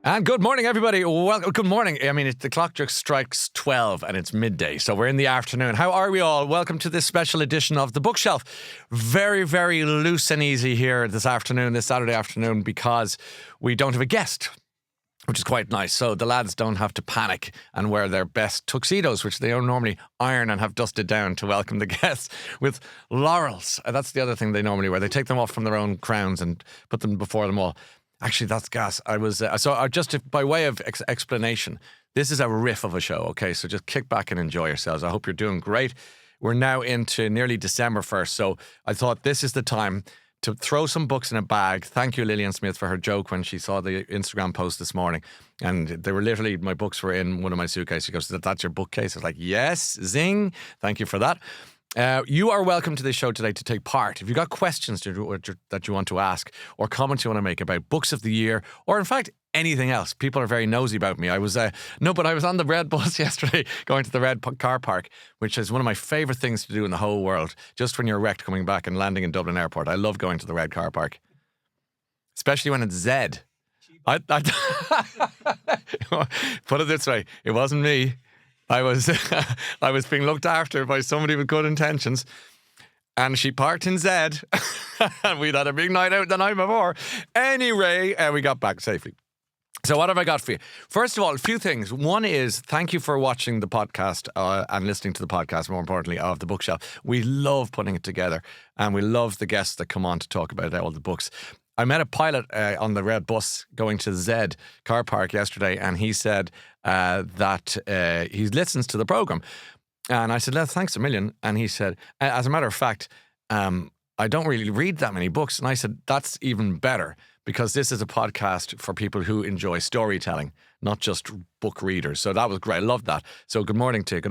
And good morning, everybody. Welcome. Good morning. I mean, the clock just strikes 12 and it's midday, so we're in the afternoon. How are we all? Welcome to this special edition of The Bookshelf. Very, very loose and easy here this afternoon, this Saturday afternoon, because we don't have a guest, which is quite nice. So the lads don't have to panic and wear their best tuxedos, which they don't normally iron and have dusted down to welcome the guests with laurels. That's the other thing they normally wear. They take them off from their own crowns and put them before them all. Actually, that's gas. By way of explanation, this is a riff of a show, okay? So just kick back and enjoy yourselves. I hope you're doing great. We're now into nearly December 1st, so I thought this is the time to throw some books in a bag. Thank you, Lillian Smith, for her joke when she saw the Instagram post this morning. And they were literally, my books were in one of my suitcases. She goes, "That's your bookcase?" I was like, yes, zing. Thank you for that. You are welcome to this show today to take part. If you've got questions that you want to ask or comments you want to make about books of the year or, in fact, anything else. People are very nosy about me. I was on the red bus yesterday going to the red car park, which is one of my favourite things to do in the whole world, just when you're wrecked coming back and landing in Dublin Airport. I love going to the red car park, especially when it's Z. Put it this way, it wasn't me. I was being looked after by somebody with good intentions, and she parked in Z, and we'd had a big night out the night before. Anyway, we got back safely. So what have I got for you? First of all, a few things. One is thank you for watching the podcast and listening to the podcast, more importantly, of The Bookshelf. We love putting it together, and we love the guests that come on to talk about all the books. I met a pilot on the red bus going to Z car park yesterday, and he said that he listens to the programme. And I said, thanks a million. And he said, as a matter of fact, I don't really read that many books. And I said, that's even better, because this is a podcast for people who enjoy storytelling, not just book readers. So that was great. I loved that. So good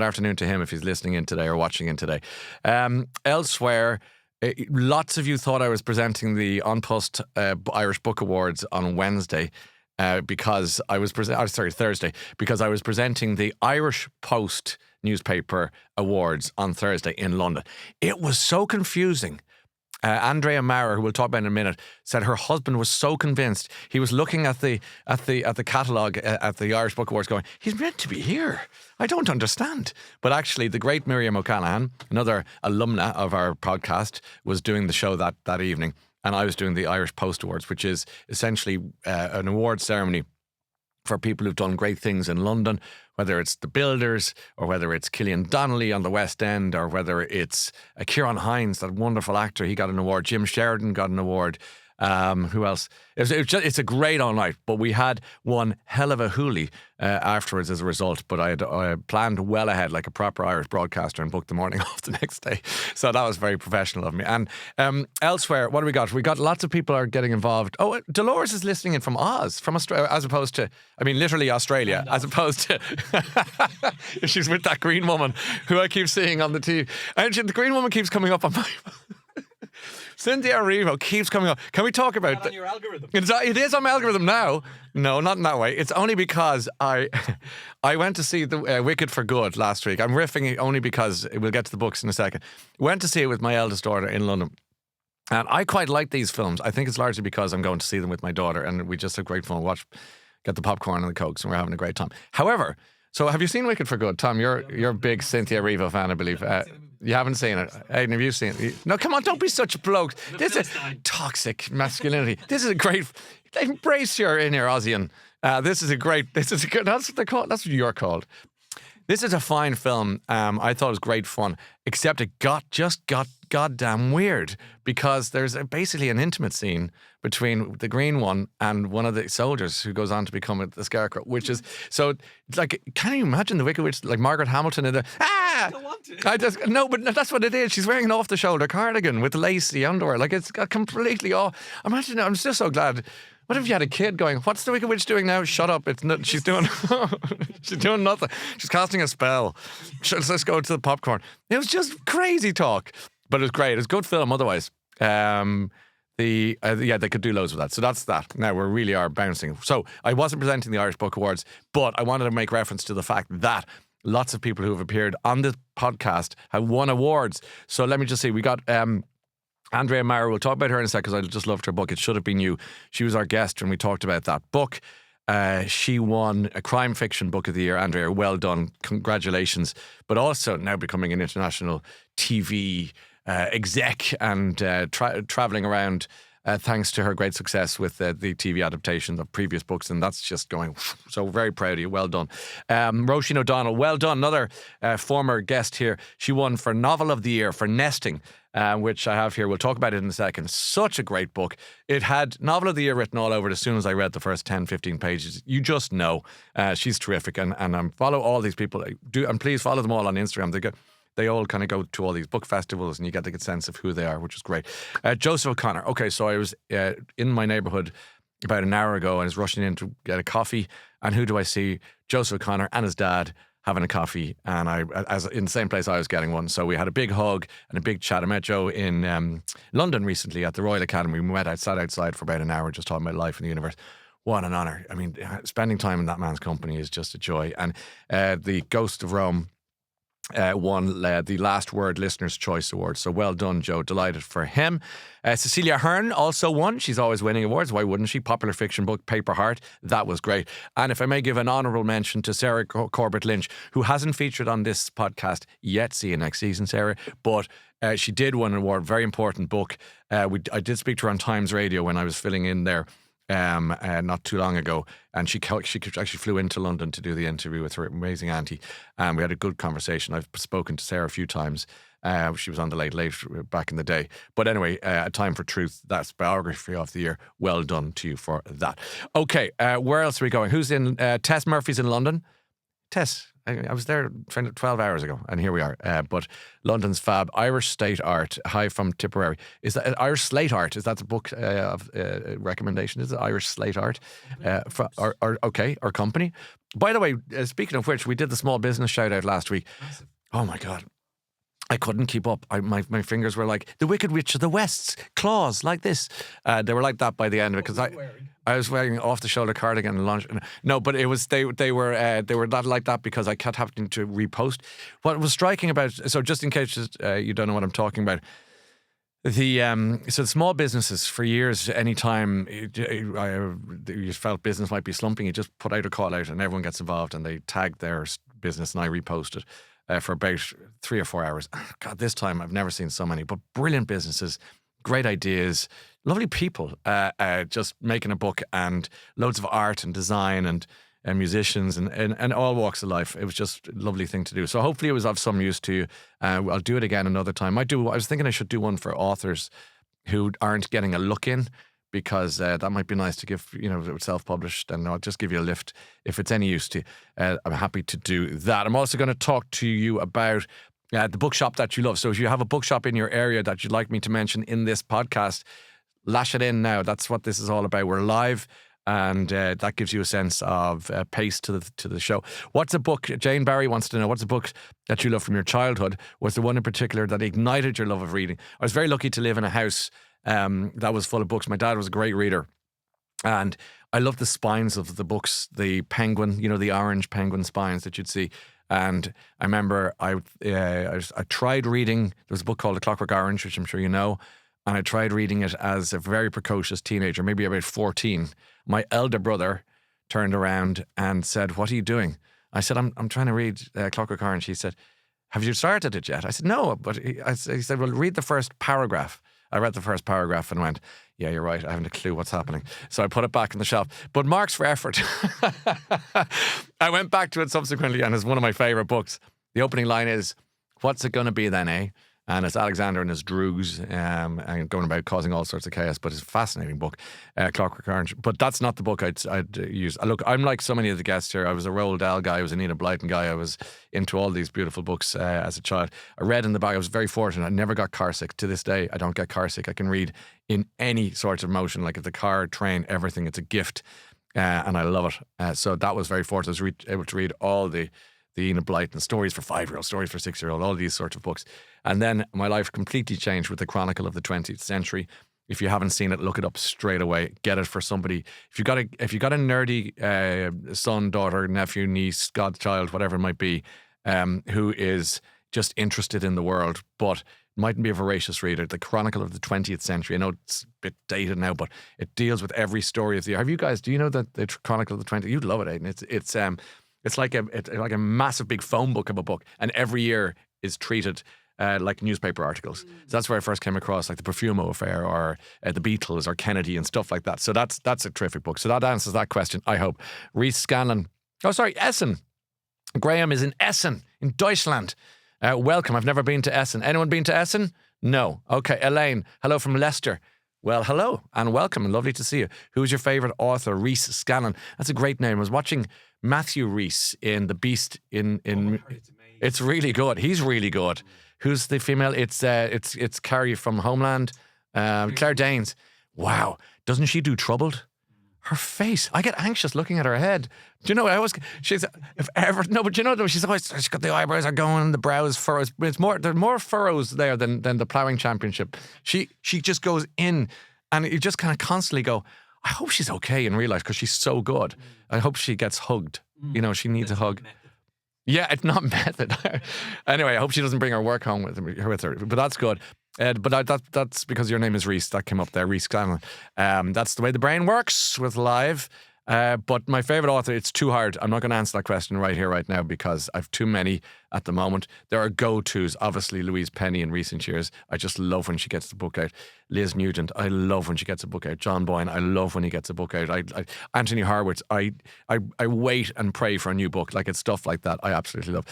afternoon to him if he's listening in today or watching in today. Elsewhere, lots of you thought I was presenting the Unpost Irish Book Awards on Wednesday because I was Thursday, because I was presenting the Irish Post newspaper awards on Thursday in London. It was so confusing. Andrea, who we'll talk about in a minute, said her husband was so convinced. He was looking at the catalogue at the Irish Book Awards going, he's meant to be here. I don't understand. But actually, the great Miriam O'Callaghan, another alumna of our podcast, was doing the show that evening. And I was doing the Irish Post Awards, which is essentially an award ceremony for people who've done great things in London, whether it's the Builders or whether it's Cillian Donnelly on the West End or whether it's Ciarán Hinds, that wonderful actor. He got an award. Jim Sheridan got an award. Who else? It's a great all night, but we had one hell of a hoolie afterwards as a result. But I planned well ahead, like a proper Irish broadcaster, and booked the morning off the next day. So that was very professional of me. And elsewhere, what do we got? We got lots of people are getting involved. Oh, Dolores is listening in from Oz, from Australia, as opposed to, literally Australia, as opposed to she's with that green woman who I keep seeing on the TV. And the green woman keeps coming up on my Cynthia Erivo keeps coming up. Can we talk about that? On your algorithm? It is on my algorithm now. No, not in that way. It's only because I went to see the Wicked for Good last week. I'm riffing only because we'll get to the books in a second. Went to see it with my eldest daughter in London. And I quite like these films. I think it's largely because I'm going to see them with my daughter, and we just have great fun. Get the popcorn and the Cokes, and we're having a great time. However, so have you seen Wicked for Good? Tom, you're a big Cynthia Erivo fan, I believe. You haven't seen it. Aidan, have you seen it? No, come on, don't be such a bloke. This is toxic masculinity. This is a great, embrace your inner Aussian. This is a good, that's what they're called. That's what you're called. This is a fine film. I thought it was great fun, except it got goddamn weird, because there's basically an intimate scene between the green one and one of the soldiers who goes on to become the Scarecrow, which is, so, like, can you imagine the Wicked Witch, like Margaret Hamilton in there? I don't want to. No, but that's what it is. She's wearing an off-the-shoulder cardigan with lacy underwear. Like, it's completely off. Imagine, I'm just so glad. What if you had a kid going, what's the Wicked Witch doing now? Shut up. It's not, she's doing she's doing nothing. She's casting a spell. Let's go to the popcorn. It was just crazy talk. But it was great. It was a good film otherwise. They could do loads with that. So that's that. Now we really are bouncing. So I wasn't presenting the Irish Book Awards, but I wanted to make reference to the fact that lots of people who have appeared on this podcast have won awards. So let me just see. We got Andrea, we'll talk about her in a second because I just loved her book. It Should Have Been You. She was our guest and we talked about that book. She won a crime fiction book of the year. Andrea, well done. Congratulations. But also now becoming an international TV exec and traveling around thanks to her great success with the TV adaptation of previous books. And that's just going, so very proud of you. Well done. Roisín O'Donnell, well done. Another former guest here. She won for Novel of the Year for Nesting, which I have here. We'll talk about it in a second. Such a great book. It had Novel of the Year written all over it as soon as I read the first 10, 15 pages. You just know. She's terrific. And follow all these people. And please follow them all on Instagram. They all kind of go to all these book festivals and you get a good sense of who they are, which is great. Joseph O'Connor. Okay, so I was in my neighbourhood about an hour ago. I was rushing in to get a coffee. And who do I see? Joseph O'Connor and his dad having a coffee. And as in the same place I was getting one. So we had a big hug and a big chat. I met Joe in London recently at the Royal Academy. We sat outside for about an hour just talking about life in the universe. What an honour. I mean, spending time in that man's company is just a joy. And the Ghost of Rome won the Last Word Listener's Choice Award. So well done, Joe. Delighted for him. Cecilia Hearn also won. She's always winning awards. Why wouldn't she? Popular fiction book, Paper Heart. That was great. And if I may give an honourable mention to Sarah Corbett Lynch, who hasn't featured on this podcast yet. See you next season, Sarah. But she did win an award. Very important book. I did speak to her on Times Radio when I was filling in there. Not too long ago, and she actually flew into London to do the interview with her amazing auntie, and we had a good conversation. I've spoken to Sarah a few times. She was on the Late back in the day. But anyway, A Time for Truth, that's biography of the year. Well done to you for that. Okay, where else are we going? Who's in? Tess Murphy's in London. Tess, I was there 12 hours ago, and here we are. But London's fab, Irish State Art, Hi from Tipperary. Is that Irish Slate Art? Is that the book of recommendation? Is it Irish Slate Art? Our company. By the way, speaking of which, we did the small business shout out last week. Massive. Oh my God. I couldn't keep up. My fingers were like the Wicked Witch of the West's claws, like this. They were like that by the end of it because I was wearing off the shoulder cardigan and lunch. No, but it was they were not like that because I kept having to repost. What was striking about, so just in case you don't know what I'm talking about, so small businesses for years, anytime you felt business might be slumping, you just put out a call out and everyone gets involved and they tag their business and I repost it. For about 3 or 4 hours. God, this time I've never seen so many, but brilliant businesses, great ideas, lovely people, just making a book and loads of art and design and musicians and all walks of life. It was just a lovely thing to do. So hopefully it was of some use to you. I'll do it again another time. I was thinking I should do one for authors who aren't getting a look in, because that might be nice to give, self-published, and I'll just give you a lift if it's any use to you. I'm happy to do that. I'm also going to talk to you about the bookshop that you love. So if you have a bookshop in your area that you'd like me to mention in this podcast, lash it in now. That's what this is all about. We're live, and that gives you a sense of pace to the show. What's a book? Jane Barry wants to know, what's a book that you love from your childhood? Was there one in particular that ignited your love of reading? I was very lucky to live in a house that was full of books. My dad was a great reader, and I loved the spines of the books, the penguin, the orange penguin spines that you'd see. And I remember I tried reading, there was a book called The Clockwork Orange, which I'm sure you know, and I tried reading it as a very precocious teenager, maybe about 14. My elder brother turned around and said, "What are you doing?" I said, I'm trying to read Clockwork Orange. He said, "Have you started it yet?" I said, "No," but he said, "Well, read the first paragraph." I read the first paragraph and went, "Yeah, you're right. I haven't a clue what's happening." So I put it back on the shelf. But marks for effort. I went back to it subsequently, and it's one of my favourite books. The opening line is, "What's it going to be then, eh?" And it's Alexander and his droogs and going about causing all sorts of chaos. But it's a fascinating book, Clockwork Orange. But that's not the book I'd use. Look, I'm like so many of the guests here. I was a Roald Dahl guy. I was a Nina Blyton guy. I was into all these beautiful books as a child. I read in the bag. I was very fortunate. I never got car sick. To this day, I don't get car sick. I can read in any sort of motion, like if the car, train, everything. It's a gift, and I love it. So that was very fortunate. I was able to read all the Enid Blyton stories for 5-year-olds, stories for 6-year-olds, all these sorts of books. And then my life completely changed with the Chronicle of the 20th Century. If you haven't seen it, look it up straight away. Get it for somebody. If you got a nerdy son, daughter, nephew, niece, godchild, whatever it might be, who is just interested in the world, but mightn't be a voracious reader. The Chronicle of the 20th Century. I know it's a bit dated now, but it deals with every story of the year. Have you guys? Do you know that the Chronicle of the 20th? You'd love it, Aidan. It's like a massive big phone book of a book, and every year is treated like newspaper articles. So that's where I first came across like the Profumo affair or the Beatles or Kennedy and stuff like that. So that's a terrific book. So that answers that question, I hope. Reese Scanlon. Oh, sorry, Essen. Graham is in Essen, in Deutschland. Welcome. I've never been to Essen. Anyone been to Essen? No. Okay. Elaine, hello from Leicester. Well, hello and welcome and lovely to see you. Who's your favourite author? Reese Scanlon. That's a great name. I was watching Matthew Reese in The Beast it's really good. He's really good. Who's the female? It's Carrie from Homeland. Claire Danes. Wow. Doesn't she do Troubled? Her face. I get anxious looking at her head. Do you know? She's got the eyebrows are going, the brows furrows. There's more furrows there than the ploughing championship. She just goes in, and you just kind of constantly go, I hope she's okay in real life because she's so good. I hope she gets hugged. You know, she needs a hug. Yeah, it's not method. Anyway, I hope she doesn't bring her work home with her. But that's good. But that's because your name is Reese. That came up there, Reese Scanlon. That's the way the brain works with live. But my favourite author, it's too hard. I'm not going to answer that question right here, right now, because I've too many at the moment. There are go-tos, obviously Louise Penny in recent years. I just love when she gets the book out. Liz Nugent, I love when she gets a book out. John Boyne, I love when he gets a book out. Anthony Horowitz, I wait and pray for a new book. Like, it's stuff like that I absolutely love.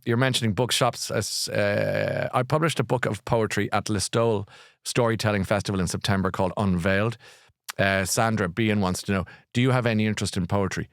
You're mentioning bookshops. I published a book of poetry at Listowel Storytelling Festival in September called Unveiled. Sandra Bean wants to know, do you have any interest in poetry?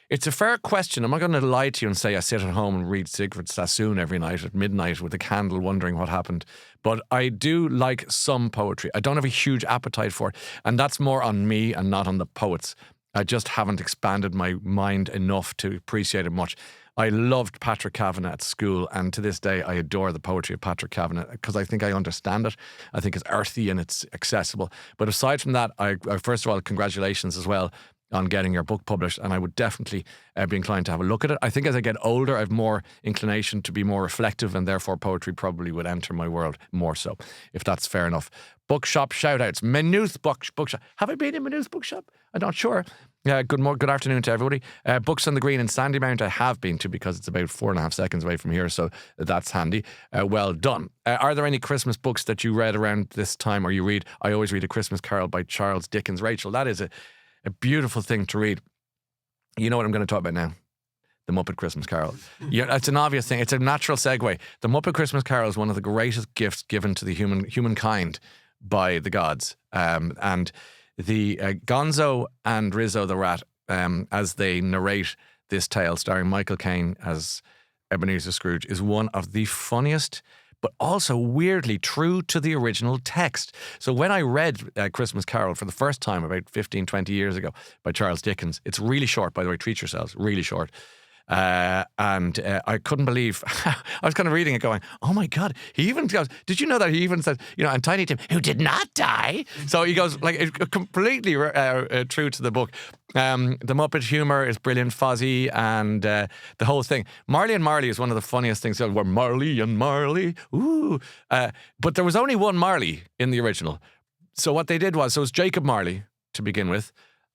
It's a fair question. I'm not going to lie to you and say I sit at home and read Sigrid Sassoon every night at midnight with a candle wondering what happened. But I do like some poetry. I don't have a huge appetite for it. And that's more on me and not on the poets. I just haven't expanded my mind enough to appreciate it much. I loved Patrick Kavanagh at school, and to this day I adore the poetry of Patrick Kavanagh because I think I understand it. I think it's earthy and it's accessible. But aside from that, I first of all, congratulations as well on getting your book published, and I would definitely be inclined to have a look at it. I think as I get older, I have more inclination to be more reflective, and therefore poetry probably would enter my world more so, if that's fair enough. Bookshop shout-outs. Maynooth Bookshop. Have I been in Maynooth Bookshop? I'm not sure. Good afternoon to everybody. Books on the Green in Sandymount I have been to because it's about 4.5 seconds away from here, so that's handy. Well done. Are there any Christmas books that you read around this time or you read? I always read A Christmas Carol by Charles Dickens. Rachel, that is a beautiful thing to read. You know what I'm going to talk about now? The Muppet Christmas Carol. Yeah, it's an obvious thing. It's a natural segue. The Muppet Christmas Carol is one of the greatest gifts given to the humankind by the gods. And the Gonzo and Rizzo the Rat, as they narrate this tale, starring Michael Caine as Ebenezer Scrooge, is one of the funniest, but also weirdly true to the original text. So when I read Christmas Carol for the first time about 15, 20 years ago by Charles Dickens, it's really short, by the way, treat yourselves, really short. And I couldn't believe, I was kind of reading it going, oh my God, he even goes, did you know that he even said, and Tiny Tim, who did not die? So he goes, like, completely true to the book. The Muppet humour is brilliant, Fozzie, and the whole thing. Marley and Marley is one of the funniest things. We're Marley and Marley, ooh. But there was only one Marley in the original. So what they did was, it was Jacob Marley to begin with.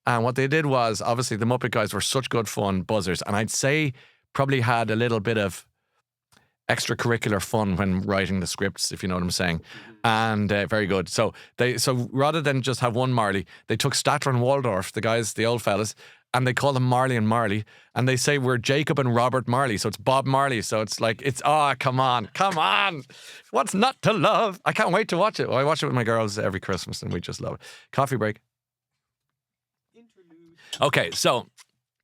And what they did was, obviously, the Muppet guys were such good fun buzzers. And I'd say probably had a little bit of extracurricular fun when writing the scripts, if you know what I'm saying. And very good. So rather than just have one Marley, they took Statler and Waldorf, the guys, the old fellas, and they call them Marley and Marley. And they say we're Jacob and Robert Marley. So it's Bob Marley. So it's like, come on. What's not to love? I can't wait to watch it. Well, I watch it with my girls every Christmas and we just love it. Coffee break. Okay, so,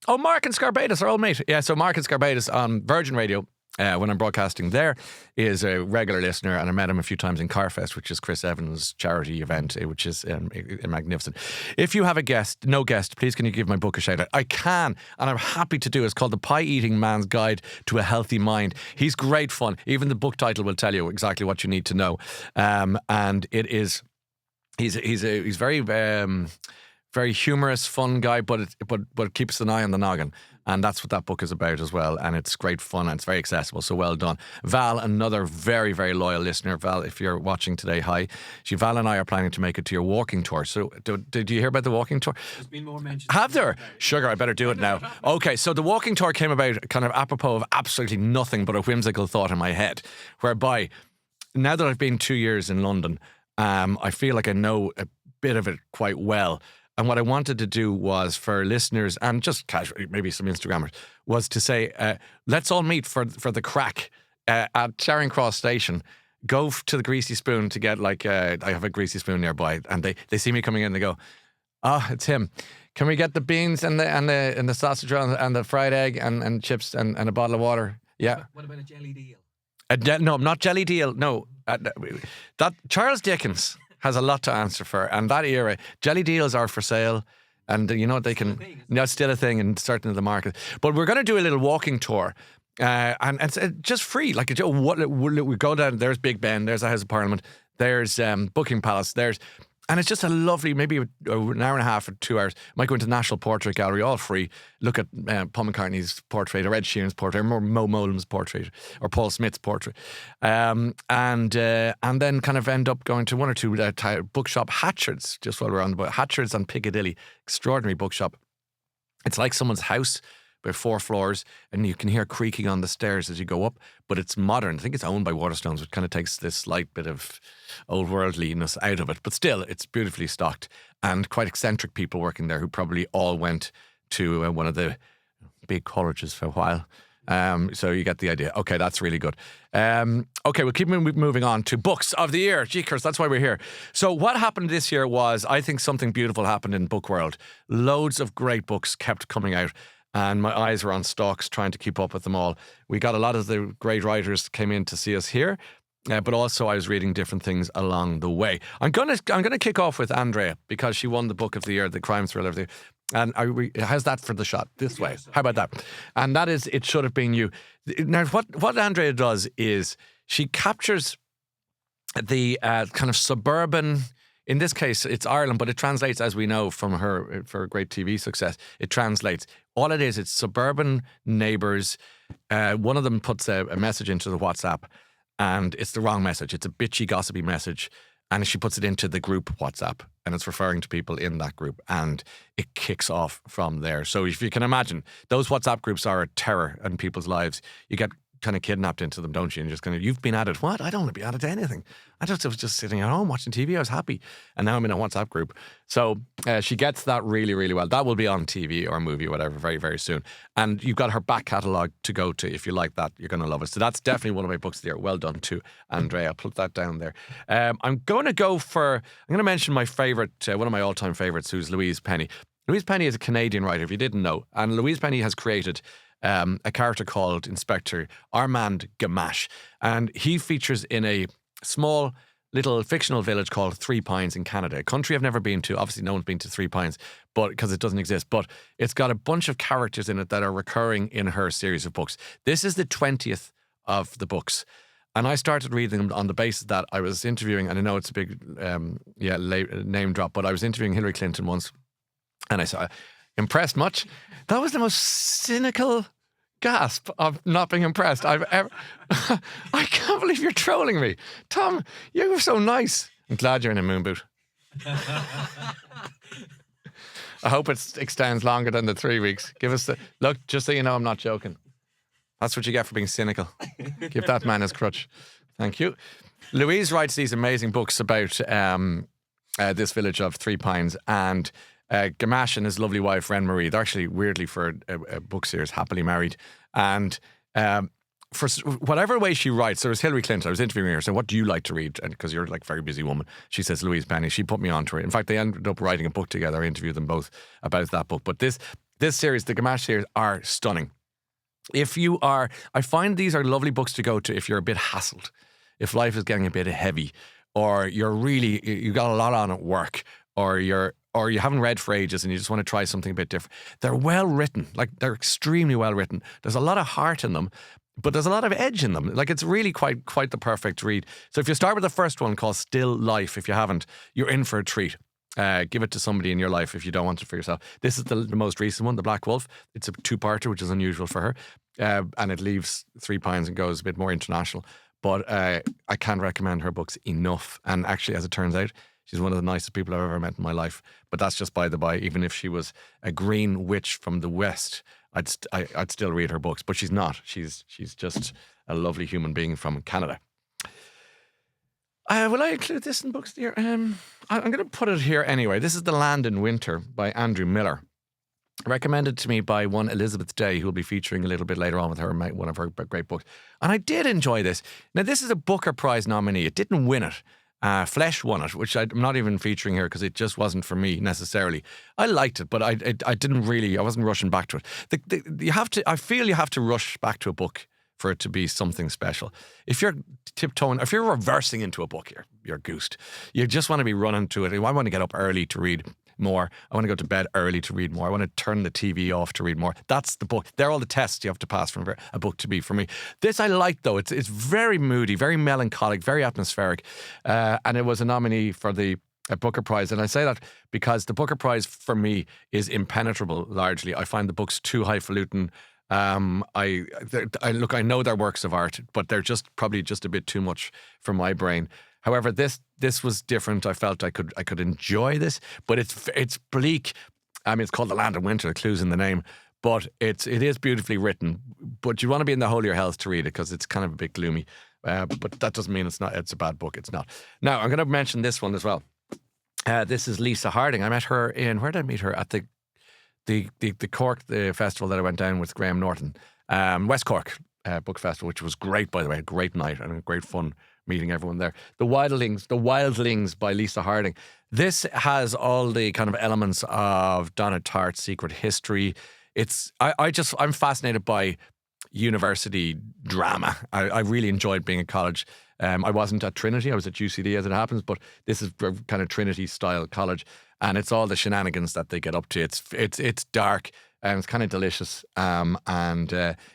Mark and Scarbatus, our old mate. Yeah, so Mark and Scarbatus on Virgin Radio, when I'm broadcasting there, is a regular listener, and I met him a few times in Carfest, which is Chris Evans' charity event, which is magnificent. If you have a guest, please can you give my book a shout out? I can, and I'm happy to do it. It's called The Pie-Eating Man's Guide to a Healthy Mind. He's great fun. Even the book title will tell you exactly what you need to know. And it is, he's very... very humorous, fun guy, but keeps an eye on the noggin. And that's what that book is about as well. And it's great fun and it's very accessible. So well done. Val, another very, very loyal listener. Val, if you're watching today, hi. Val and I are planning to make it to your walking tour. So did you hear about the walking tour? There's been more mentions. Have there? Sugar, I better do it now. Okay, so the walking tour came about kind of apropos of absolutely nothing but a whimsical thought in my head, whereby now that I've been 2 years in London, I feel like I know a bit of it quite well. And what I wanted to do was for listeners and just casually, maybe some Instagrammers, was to say, let's all meet for the crack at Charing Cross Station. Go to the Greasy Spoon to get I have a Greasy Spoon nearby, and they see me coming in and they go, it's him. Can we get the beans and the sausage roll and the fried egg and chips and a bottle of water? Yeah. What about a jelly deal? No, not jelly deal. No, that Charles Dickens has a lot to answer for, and that era, jelly deals are for sale, and you know they can. It's still a thing in certain of the market. But we're going to do a little walking tour, and it's just free. Like we go down. There's Big Ben. There's the House of Parliament. There's Buckingham Palace. And it's just a lovely, maybe an hour and a half or 2 hours. Might go into the National Portrait Gallery, all free. Look at Paul McCartney's portrait, or Ed Sheeran's portrait, or Mo Molam's portrait, or Paul Smith's portrait. And then kind of end up going to one or two bookshop, Hatchard's, just while we're on the book. Hatchard's on Piccadilly, extraordinary bookshop. It's like someone's house, about 4 floors, and you can hear creaking on the stairs as you go up, but it's modern. I think it's owned by Waterstones, which kind of takes this slight bit of old worldliness out of it, but still it's beautifully stocked and quite eccentric people working there who probably all went to one of the big colleges for a while. So you get the idea. Okay, that's really good. Okay, we'll keep moving on to books of the year. Jeekers, that's why we're here. So what happened this year was, I think something beautiful happened in book world. Loads of great books kept coming out, and my eyes were on stalks trying to keep up with them all. We got a lot of the great writers came in to see us here, but also I was reading different things along the way. I'm gonna kick off with Andrea because she won the book of the year, the crime thriller of the year. And how's that for the shot? This way. How about that? And that is It Should Have Been You. Now, what Andrea does is she captures the kind of suburban. In this case, it's Ireland, but it translates, as we know from her great TV success, it translates. All it is, it's suburban neighbours. One of them puts a message into the WhatsApp, and it's the wrong message. It's a bitchy, gossipy message, and she puts it into the group WhatsApp, and it's referring to people in that group, and it kicks off from there. So if you can imagine, those WhatsApp groups are a terror in people's lives. You get kind of kidnapped into them, don't you? And just kind of, you've been at it. What? I don't want to be at it to anything. I was just sitting at home watching TV. I was happy. And now I'm in a WhatsApp group. So she gets that really, really well. That will be on TV or movie or whatever very, very soon. And you've got her back catalogue to go to. If you like that, you're going to love it. So that's definitely one of my books of the year. Well done to Andrea. I'll put that down there. I'm going to mention my favourite, one of my all-time favourites, who's Louise Penny. Louise Penny is a Canadian writer, if you didn't know. And Louise Penny has created a character called Inspector Armand Gamache, and he features in a small little fictional village called Three Pines in Canada, a country I've never been to. Obviously no one's been to Three Pines, but because it doesn't exist, but it's got a bunch of characters in it that are recurring in her series of books. This is the 20th of the books, and I started reading them on the basis that I was interviewing, and I know it's a big name drop, but I was interviewing Hillary Clinton once, and I saw, impressed much? That was the most cynical gasp of not being impressed I've ever. I can't believe you're trolling me. Tom, you were so nice. I'm glad you're in a moon boot. I hope it extends longer than the 3 weeks. Give us look, just so you know, I'm not joking. That's what you get for being cynical. Give that man his crutch. Thank you. Louise writes these amazing books about this village of Three Pines, and Gamache and his lovely wife, Ren Marie, they're actually, weirdly for a book series, happily married. And for whatever way she writes, there was Hillary Clinton, I was interviewing her, saying, what do you like to read? And because you're like a very busy woman. She says Louise Penny. She put me on to her. In fact, they ended up writing a book together. I interviewed them both about that book. But this series, the Gamache series, are stunning. I find these are lovely books to go to if you're a bit hassled, if life is getting a bit heavy, or you got a lot on at work, or you haven't read for ages and you just want to try something a bit different. They're well written, like they're extremely well written. There's a lot of heart in them, but there's a lot of edge in them. Like it's really quite the perfect read. So if you start with the first one called Still Life, if you haven't, you're in for a treat. Give it to somebody in your life if you don't want it for yourself. This is the most recent one, The Black Wolf. It's a two-parter, which is unusual for her. And it leaves 3 pounds and goes a bit more international. But I can't recommend her books enough. And actually, as it turns out, she's one of the nicest people I've ever met in my life. But that's just by the by. Even if she was a green witch from the West, I'd still read her books. But she's not. She's just a lovely human being from Canada. Will I include this in books here? I'm going to put it here anyway. This is The Land in Winter by Andrew Miller. Recommended to me by one Elizabeth Day, who will be featuring a little bit later on with her, one of her great books. And I did enjoy this. Now, this is a Booker Prize nominee. It didn't win it. Flesh won it, which I'm not even featuring here because it just wasn't for me necessarily. I liked it, but I didn't really. I wasn't rushing back to it. You have to. I feel you have to rush back to a book for it to be something special. If you're tiptoeing, if you're reversing into a book, you're goosed. You just want to be running to it. I want to get up early to read more. I want to go to bed early to read more. I want to turn the TV off to read more. That's the book. They're all the tests you have to pass for a book to be for me. This I like though. It's very moody, very melancholic, very atmospheric. And it was a nominee for the Booker Prize. And I say that because the Booker Prize for me is impenetrable largely. I find the books too highfalutin. I know they're works of art, but they're probably just a bit too much for my brain. However, this was different. I felt I could enjoy this, but it's bleak. I mean, it's called The Land in Winter. The clue's in the name, but it is beautifully written. But you want to be in the holier health to read it because it's kind of a bit gloomy. But that doesn't mean it's a bad book. It's not. Now I'm going to mention this one as well. This is Lisa Harding. I met her where did I meet her? At the Cork festival that I went down with Graham Norton, West Cork Book Festival, which was great, by the way. A great night and a great fun meeting everyone there. The Wildelings by Lisa Harding. This has all the kind of elements of Donna Tartt's Secret History. I'm fascinated by university drama. I really enjoyed being at college. I wasn't at Trinity. I was at UCD as it happens, but this is kind of Trinity style college. And it's all the shenanigans that they get up to. It's dark and it's kind of delicious, and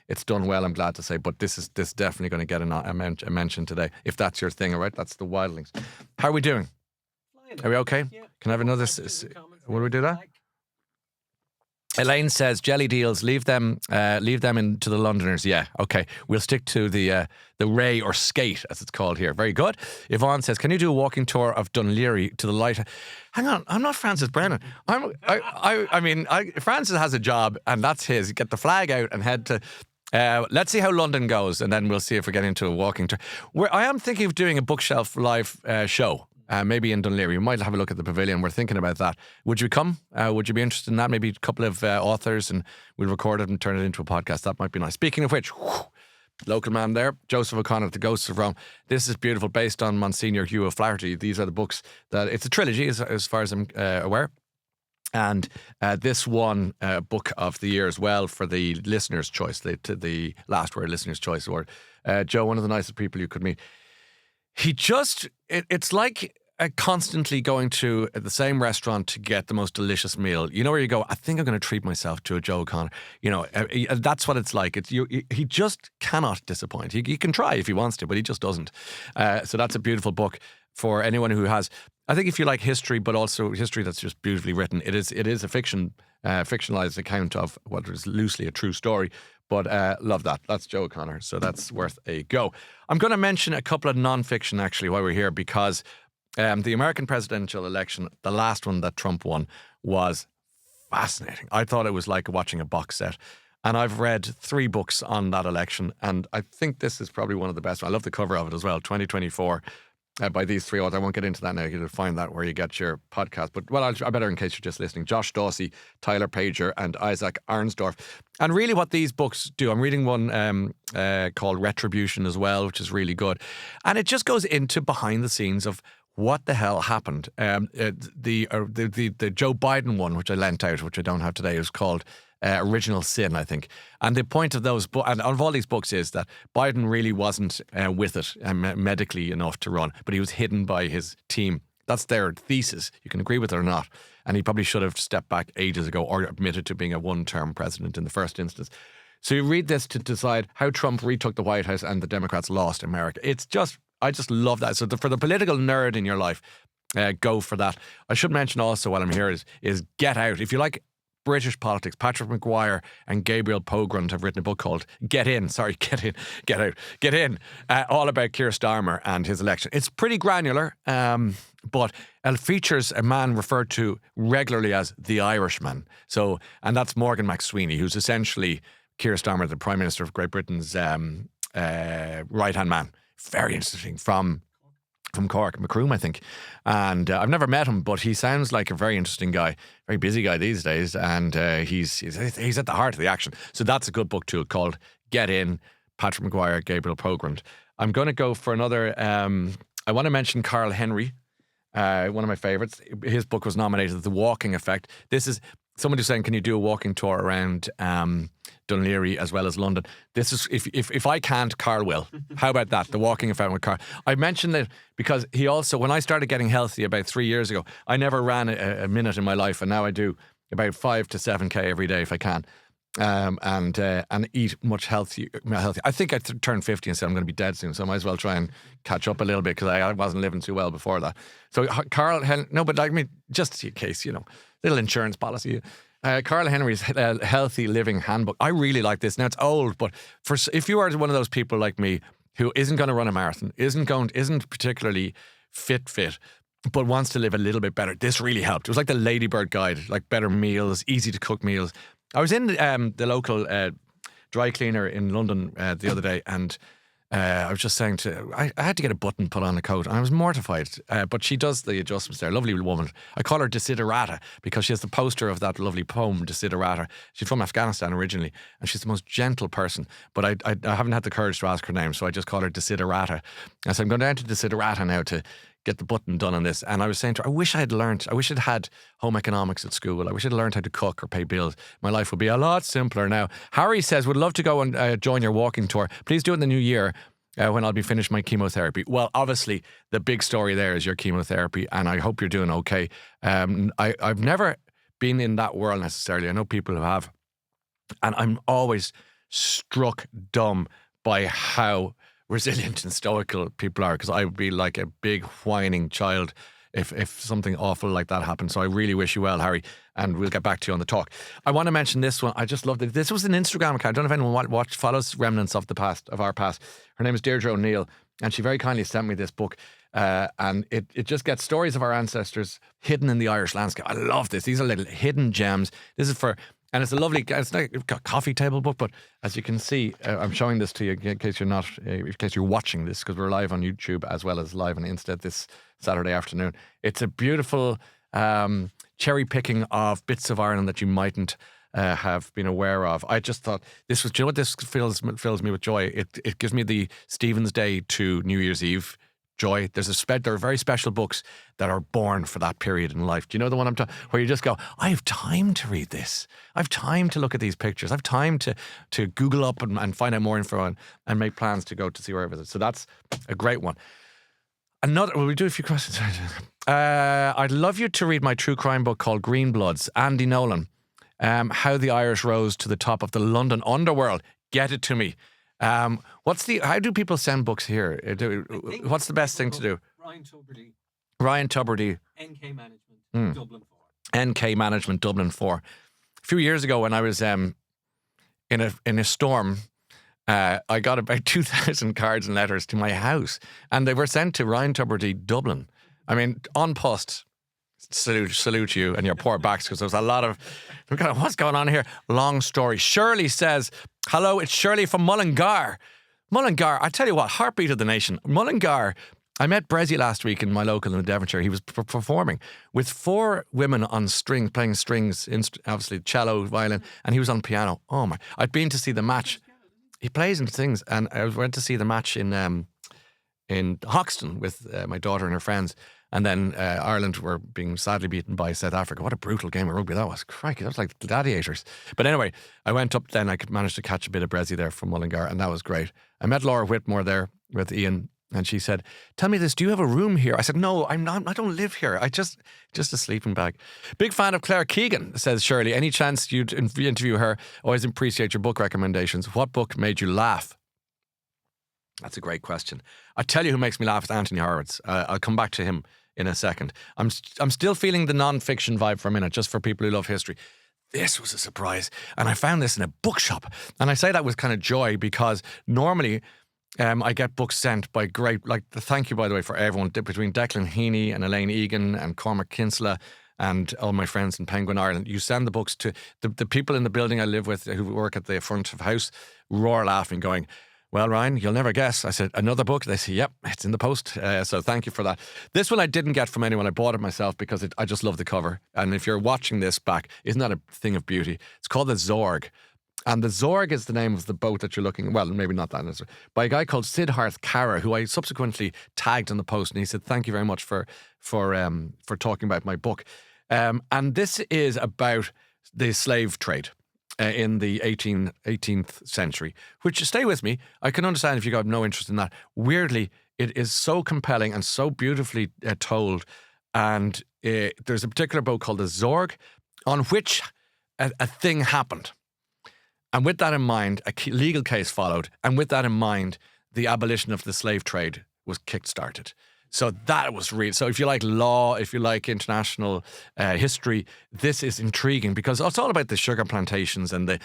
it's done well. I'm glad to say. But this is definitely going to get a mention today, if that's your thing. All right, that's the Wildelings. How are we doing? Are we okay? Yeah. Can I have another? Will we do that? Elaine says, jelly deals, leave them into the Londoners. Yeah, okay. We'll stick to the Ray or Skate, as it's called here. Very good. Yvonne says, can you do a walking tour of Dunleary to the light? Hang on, I'm not Francis Brennan. I mean, Francis has a job, and that's his. Get the flag out and head to... let's see how London goes, and then we'll see if we get into a walking tour. I am thinking of doing a bookshelf live show. Maybe in Dunleary. We might have a look at the pavilion. We're thinking about that. Would you come? Would you be interested in that? Maybe a couple of authors, and we'll record it and turn it into a podcast. That might be nice. Speaking of which, local man there, Joseph O'Connor, The Ghosts of Rome. This is beautiful, based on Monsignor Hugh O'Flaherty. These are the books that... It's a trilogy, as far as I'm aware. And this won Book of the Year as well for the Listener's Choice, the Last Word Listener's Choice Award. Joe, one of the nicest people you could meet. It's like constantly going to the same restaurant to get the most delicious meal. You know, where you go, I think I'm going to treat myself to a Joe O'Connor. You know, that's what it's like. He just cannot disappoint. He can try if he wants to, but he just doesn't. So that's a beautiful book for anyone who has... I think if you like history, but also history that's just beautifully written, it is a fictionalized account of what is loosely a true story. But love that. That's Joe O'Connor, so that's worth a go. I'm going to mention a couple of non-fiction, actually, while we're here, because the American presidential election, the last one that Trump won, was fascinating. I thought it was like watching a box set. And I've read 3 books on that election, and I think this is probably one of the best. I love the cover of it as well, 2024. By these 3 authors. I won't get into that now. You'll find that where you get your podcast. But, well, I better, in case you're just listening, Josh Dawsey, Tyler Pager, and Isaac Arnsdorf. And really what these books do, I'm reading one called Retribution as well, which is really good. And it just goes into behind the scenes of what the hell happened. The Joe Biden one, which I lent out, which I don't have today, is called Original Sin, I think. And the point of those and of all these books is that Biden really wasn't with it medically enough to run, but he was hidden by his team. That's their thesis. You can agree with it or not. And he probably should have stepped back ages ago or admitted to being a one-term president in the first instance. So you read this to decide how Trump retook the White House and the Democrats lost America. I just love that. So for the political nerd in your life, go for that. I should mention also while I'm here is Get Out. If you like British politics, Patrick Maguire and Gabriel Pogrund have written a book called Get In. Sorry, Get In, Get Out, Get In. All about Keir Starmer and his election. It's pretty granular, but it features a man referred to regularly as the Irishman. So, and that's Morgan McSweeney, who's essentially Keir Starmer, the Prime Minister of Great Britain's right-hand man. Very interesting, from Cork, Macroom, I think. And I've never met him, but he sounds like a very interesting guy, very busy guy these days. And he's at the heart of the action. So that's a good book too, called Get In, Patrick Maguire, Gabriel Pogrund. I'm going to go for another, I want to mention Karl Henry, one of my favourites. His book was nominated The Walking Effect. This is someone who's saying, can you do a walking tour around Dunleary as well as London? This is, if I can't, Karl will. How about that? The Walking Effect with Karl. I mentioned it because he also, when I started getting healthy about 3 years ago, I never ran a minute in my life, and now I do about 5 to 7K every day if I can. And eat much healthy. I think I turned 50 and said I'm going to be dead soon, so I might as well try and catch up a little bit because I wasn't living too well before that. So Karl, but like me, just in case, little insurance policy. Karl Henry's Healthy Living Handbook. I really like this. Now it's old, but if you are one of those people like me who isn't going to run a marathon, isn't particularly fit, but wants to live a little bit better, this really helped. It was like the Ladybird Guide, like better meals, easy to cook meals. I was in the local dry cleaner in London the other day, and I was just saying I had to get a button put on the coat, and I was mortified. But she does the adjustments there. Lovely woman. I call her Desiderata because she has the poster of that lovely poem, Desiderata. She's from Afghanistan originally, and she's the most gentle person. But I haven't had the courage to ask her name, so I just call her Desiderata. And so I'm going down to Desiderata now to get the button done on this. And I was saying to her, I wish I'd had home economics at school. I wish I'd learned how to cook or pay bills. My life would be a lot simpler now. Harry says, would love to go and join your walking tour. Please do it in the new year when I'll be finished my chemotherapy. Well, obviously, the big story there is your chemotherapy, and I hope you're doing okay. I've never been in that world necessarily. I know people who have. And I'm always struck dumb by how resilient and stoical people are, because I would be like a big whining child if something awful like that happened. So I really wish you well, Harry, and we'll get back to you on the talk. I want to mention this one. I just loved it. This was an Instagram account. I don't know if anyone follows Remnants of our past. Her name is Deirdre O'Neill, and she very kindly sent me this book. And it just gets stories of our ancestors hidden in the Irish landscape. I love this. These are little hidden gems. This is for... And it's a lovely, it's like a coffee table book, but as you can see, I'm showing this to you in case you're watching this, because we're live on YouTube as well as live on Insta this Saturday afternoon. It's a beautiful cherry picking of bits of Ireland that you mightn't have been aware of. I just thought this was, do you know what this fills me with joy? It gives me the Stephen's Day to New Year's Eve joy. There are very special books that are born for that period in life. Do you know the one I'm talking, where you just go, I have time to read this. I have time to look at these pictures. I have time to Google up and find out more info and make plans to go to see where I visit. So that's a great one. Will we do a few questions? I'd love you to read my true crime book called Green Bloods, Andy Nolan. How the Irish rose to the top of the London underworld. Get it to me. How do people send books here? What's the best thing to do? Ryan Tuberty. NK Management, Dublin 4. NK Management, Dublin 4. A few years ago when I was in a storm, I got about 2,000 cards and letters to my house, and they were sent to Ryan Tuberty, Dublin. I mean, on post. Salute you and your poor backs, because there was a lot of what's going on here. Long story. Shirley says, hello, it's Shirley from Mullingar. Mullingar, I tell you what, heartbeat of the nation. Mullingar, I met Brezzy last week in my local in Devonshire. He was performing with 4 women on strings, playing strings, obviously cello, violin, and he was on piano. Oh my, I'd been to see the match. He plays and sings, and I went to see the match in Hoxton with my daughter and her friends. And then Ireland were being sadly beaten by South Africa. What a brutal game of rugby that was. Crikey, that was like gladiators. But anyway, I went up then. I managed to catch a bit of Brezzy there from Mullingar, and that was great. I met Laura Whitmore there with Ian, and she said, tell me this, do you have a room here? I said, no, I'm not. I don't live here. Just a sleeping bag. Big fan of Claire Keegan, says Shirley. Any chance you'd interview her? Always appreciate your book recommendations. What book made you laugh? That's a great question. I tell you who makes me laugh is Anthony Horowitz. I'll come back to him in a second. I'm still feeling the non-fiction vibe for a minute, just for people who love history. This was a surprise. And I found this in a bookshop. And I say that with kind of joy because normally I get books sent by great, like, thank you, by the way, for everyone, between Declan Heaney and Elaine Egan and Cormac Kinsella and all my friends in Penguin Ireland. You send the books to the people in the building I live with who work at the front of the house, roar laughing, going, well, Ryan, you'll never guess. I said, another book? They say, yep, it's in the post. So thank you for that. This one I didn't get from anyone. I bought it myself because I just love the cover. And if you're watching this back, isn't that a thing of beauty? It's called the Zorg. And the Zorg is the name of the boat that you're looking, well, maybe not that, by a guy called Siddharth Kara, who I subsequently tagged in the post. And he said, thank you very much for talking about my book. And this is about the slave trade in the 18th century, which, stay with me, I can understand if you got no interest in that. Weirdly, it is so compelling and so beautifully told. And there's a particular boat called the Zorg on which a thing happened. And with that in mind, a legal case followed. And with that in mind, the abolition of the slave trade was kick-started. So that was real. So if you like law, if you like international history, this is intriguing because it's all about the sugar plantations and the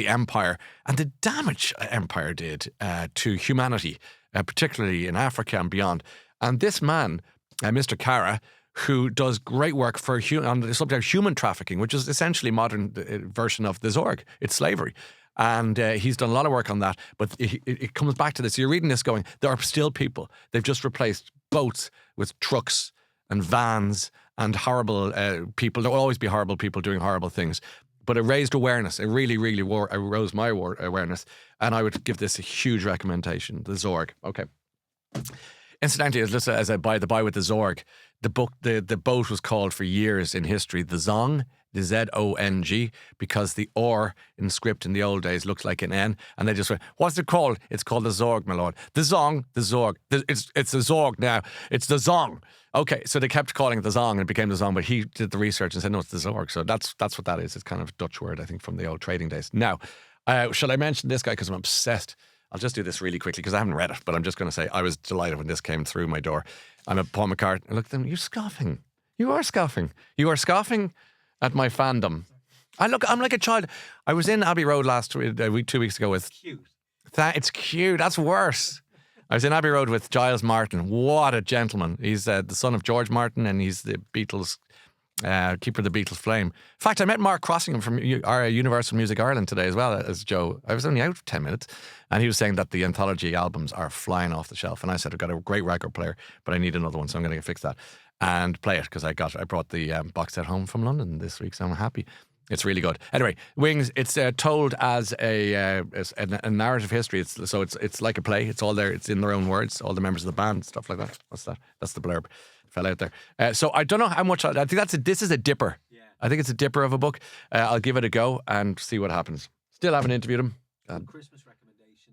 empire and the damage empire did to humanity, particularly in Africa and beyond. And this man, Mr. Kara, who does great work on the subject of human trafficking, which is essentially a modern version of the Zorg. It's slavery. And he's done a lot of work on that. But it comes back to this. You're reading this going, there are still people. They've just replaced boats with trucks and vans and horrible people. There will always be horrible people doing horrible things. But it raised awareness. It really, really rose my awareness. And I would give this a huge recommendation, the Zorg. Okay. Incidentally, as I by the by with the Zorg, the boat was called for years in history the Zong, the Z-O-N-G, because the or in script in the old days looked like an N, and they just went, what's it called? It's called the Zorg, my lord. The Zong, the Zorg. It's the Zorg now. It's the Zong. Okay, so they kept calling it the Zong and it became the Zong, but he did the research and said, no, it's the Zorg. So that's what that is. It's kind of a Dutch word, I think, from the old trading days. Now, shall I mention this guy because I'm obsessed? I'll just do this really quickly because I haven't read it, but I'm just going to say I was delighted when this came through my door. I'm a Paul McCartney. Look at them. You're scoffing. You are scoffing. You are scoffing at my fandom. I'm like a child. I was in Abbey Road last week, 2 weeks ago with... Cute. It's cute. That's worse. I was in Abbey Road with Giles Martin. What a gentleman. He's the son of George Martin and he's the Beatles... keeper of the Beatles flame. In fact, I met Mark Crossingham from our Universal Music Ireland today as well as Joe. I was only out for 10 minutes and he was saying that the anthology albums are flying off the shelf and I said I've got a great record player but I need another one so I'm going to fix that and play it because I brought the box set home from London this week so I'm happy. It's really good. Anyway, Wings, it's told as a narrative history. It's like a play. It's all there. It's in their own words. All the members of the band, stuff like that. What's that? That's the blurb. Fell out there. So I don't know how much. I think this is a dipper. Yeah. I think it's a dipper of a book. I'll give it a go and see what happens. Still haven't interviewed him. Christmas recommendation.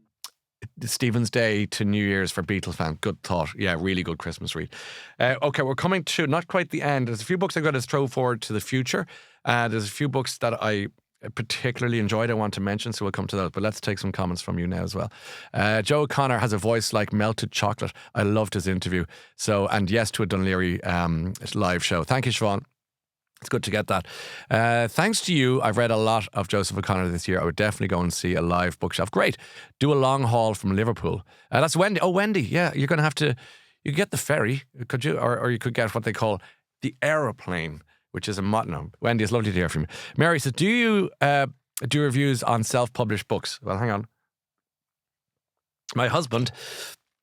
Stephen's Day to New Year's for Beatles fan. Good thought. Yeah, really good Christmas read. Okay, we're coming to not quite the end. There's a few books I've got to throw forward to the future. There's a few books that I particularly enjoyed I want to mention, so we'll come to those. But let's take some comments from you now as well. Joe O'Connor has a voice like melted chocolate. I loved his interview. So, and yes to a Dunleary live show. Thank you, Siobhan. It's good to get that. Thanks to you, I've read a lot of Joseph O'Connor this year. I would definitely go and see a live bookshelf. Great. Do a long haul from Liverpool. That's Wendy. Oh, Wendy. Yeah, you're going to have to... You get the ferry, could you? Or you could get what they call the aeroplane, which is a no. Wendy, it's lovely to hear from you. Mary says, do you do reviews on self-published books? Well, hang on. My husband...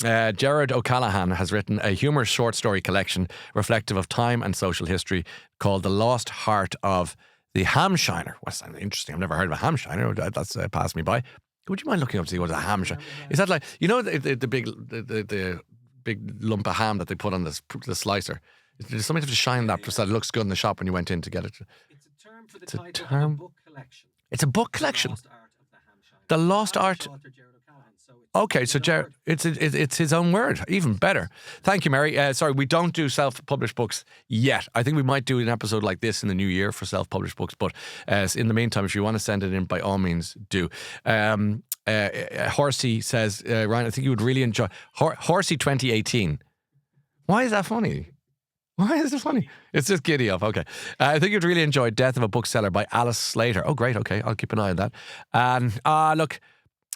Gerard O'Callaghan has written a humorous short story collection reflective of time and social history called The Lost Heart of the Hamshiner. What's that? Interesting. I've never heard of a Hamshiner. That's passed me by. Would you mind looking up to see what a Hamshiner is? That like, you know, the big lump of ham that they put on the slicer? Did somebody have to shine that so that it looks good in the shop when you went in to get it? It's a term for the title of a book collection. It's a book collection. The Lost Art of the Hamshiner. Okay, so it's his own word. Even better. Thank you, Mary. Sorry, we don't do self-published books yet. I think we might do an episode like this in the new year for self-published books. But in the meantime, if you want to send it in, by all means, do. Horsey says, Ryan, I think you would really enjoy Horsey 2018. Why is that funny? Why is it funny? It's just giddy up. Okay. I think you'd really enjoy Death of a Bookseller by Alice Slater. Oh, great. Okay. I'll keep an eye on that. And look,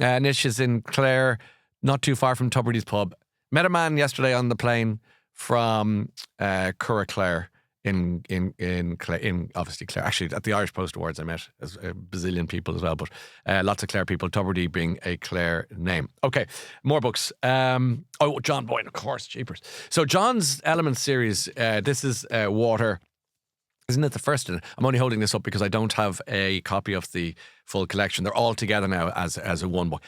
Nish is in Clare, not too far from Tubridy's pub. Met a man yesterday on the plane from Curraclare in obviously Clare. Actually, at the Irish Post Awards, I met a bazillion people as well, but lots of Clare people. Tubridy being a Clare name. Okay, more books. John Boyne, of course, jeepers. So John's Elements series. This is Water. Isn't it the first in it? I'm only holding this up because I don't have a copy of the full collection. They're all together now as a one book.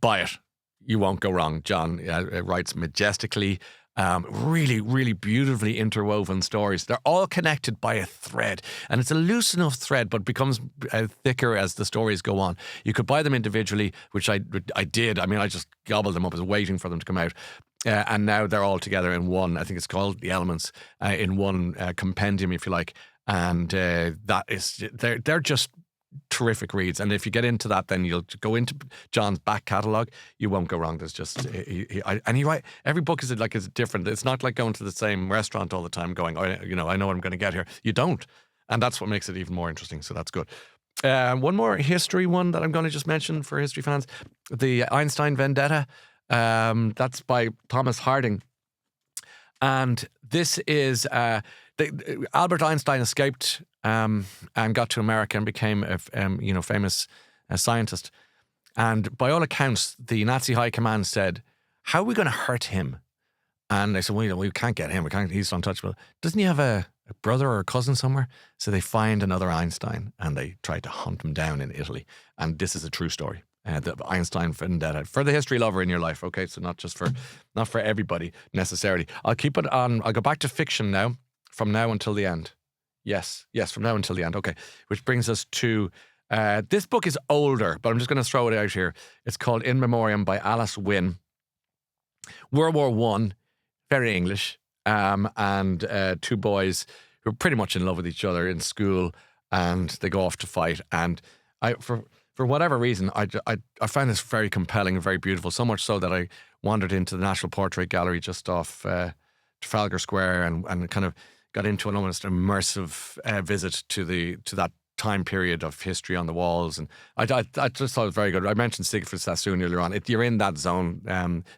Buy it. You won't go wrong. John writes majestically. Really, really beautifully interwoven stories. They're all connected by a thread, and it's a loose enough thread, but becomes thicker as the stories go on. You could buy them individually, which I did. I mean, I just gobbled them up. I was waiting for them to come out. And now they're all together in one. I think it's called The Elements, in one compendium, if you like. And that is, they're just terrific reads. And if you get into that, then you'll go into John's back catalogue. You won't go wrong. There's just every book is different. It's not like going to the same restaurant all the time going, I know what I'm going to get here. You don't. And that's what makes it even more interesting. So that's good. One more history one that I'm going to just mention for history fans. The Einstein Vendetta. That's by Thomas Harding. And this is Albert Einstein escaped and got to America and became a famous scientist. And by all accounts, the Nazi high command said, "How are we going to hurt him?" And they said, "Well, we can't get him. We can't. He's untouchable. Doesn't he have a brother or a cousin somewhere?" So they find another Einstein and they try to hunt him down in Italy. And this is a true story. The Einstein Vendetta for the history lover in your life. Okay, so not for everybody necessarily. I'll keep it on. I'll go back to fiction now. From now until the end. Yes, from now until the end. Okay, which brings us to this book is older, but I'm just going to throw it out here. It's called In Memoriam by Alice Winn. World War I, very English, and two boys who are pretty much in love with each other in school, and they go off to fight. And for whatever reason, I find this very compelling and very beautiful, so much so that I wandered into the National Portrait Gallery just off Trafalgar Square and kind of got into an almost immersive visit to that time period of history on the walls. And I just thought it was very good. I mentioned Siegfried Sassoon earlier on. You're in that zone,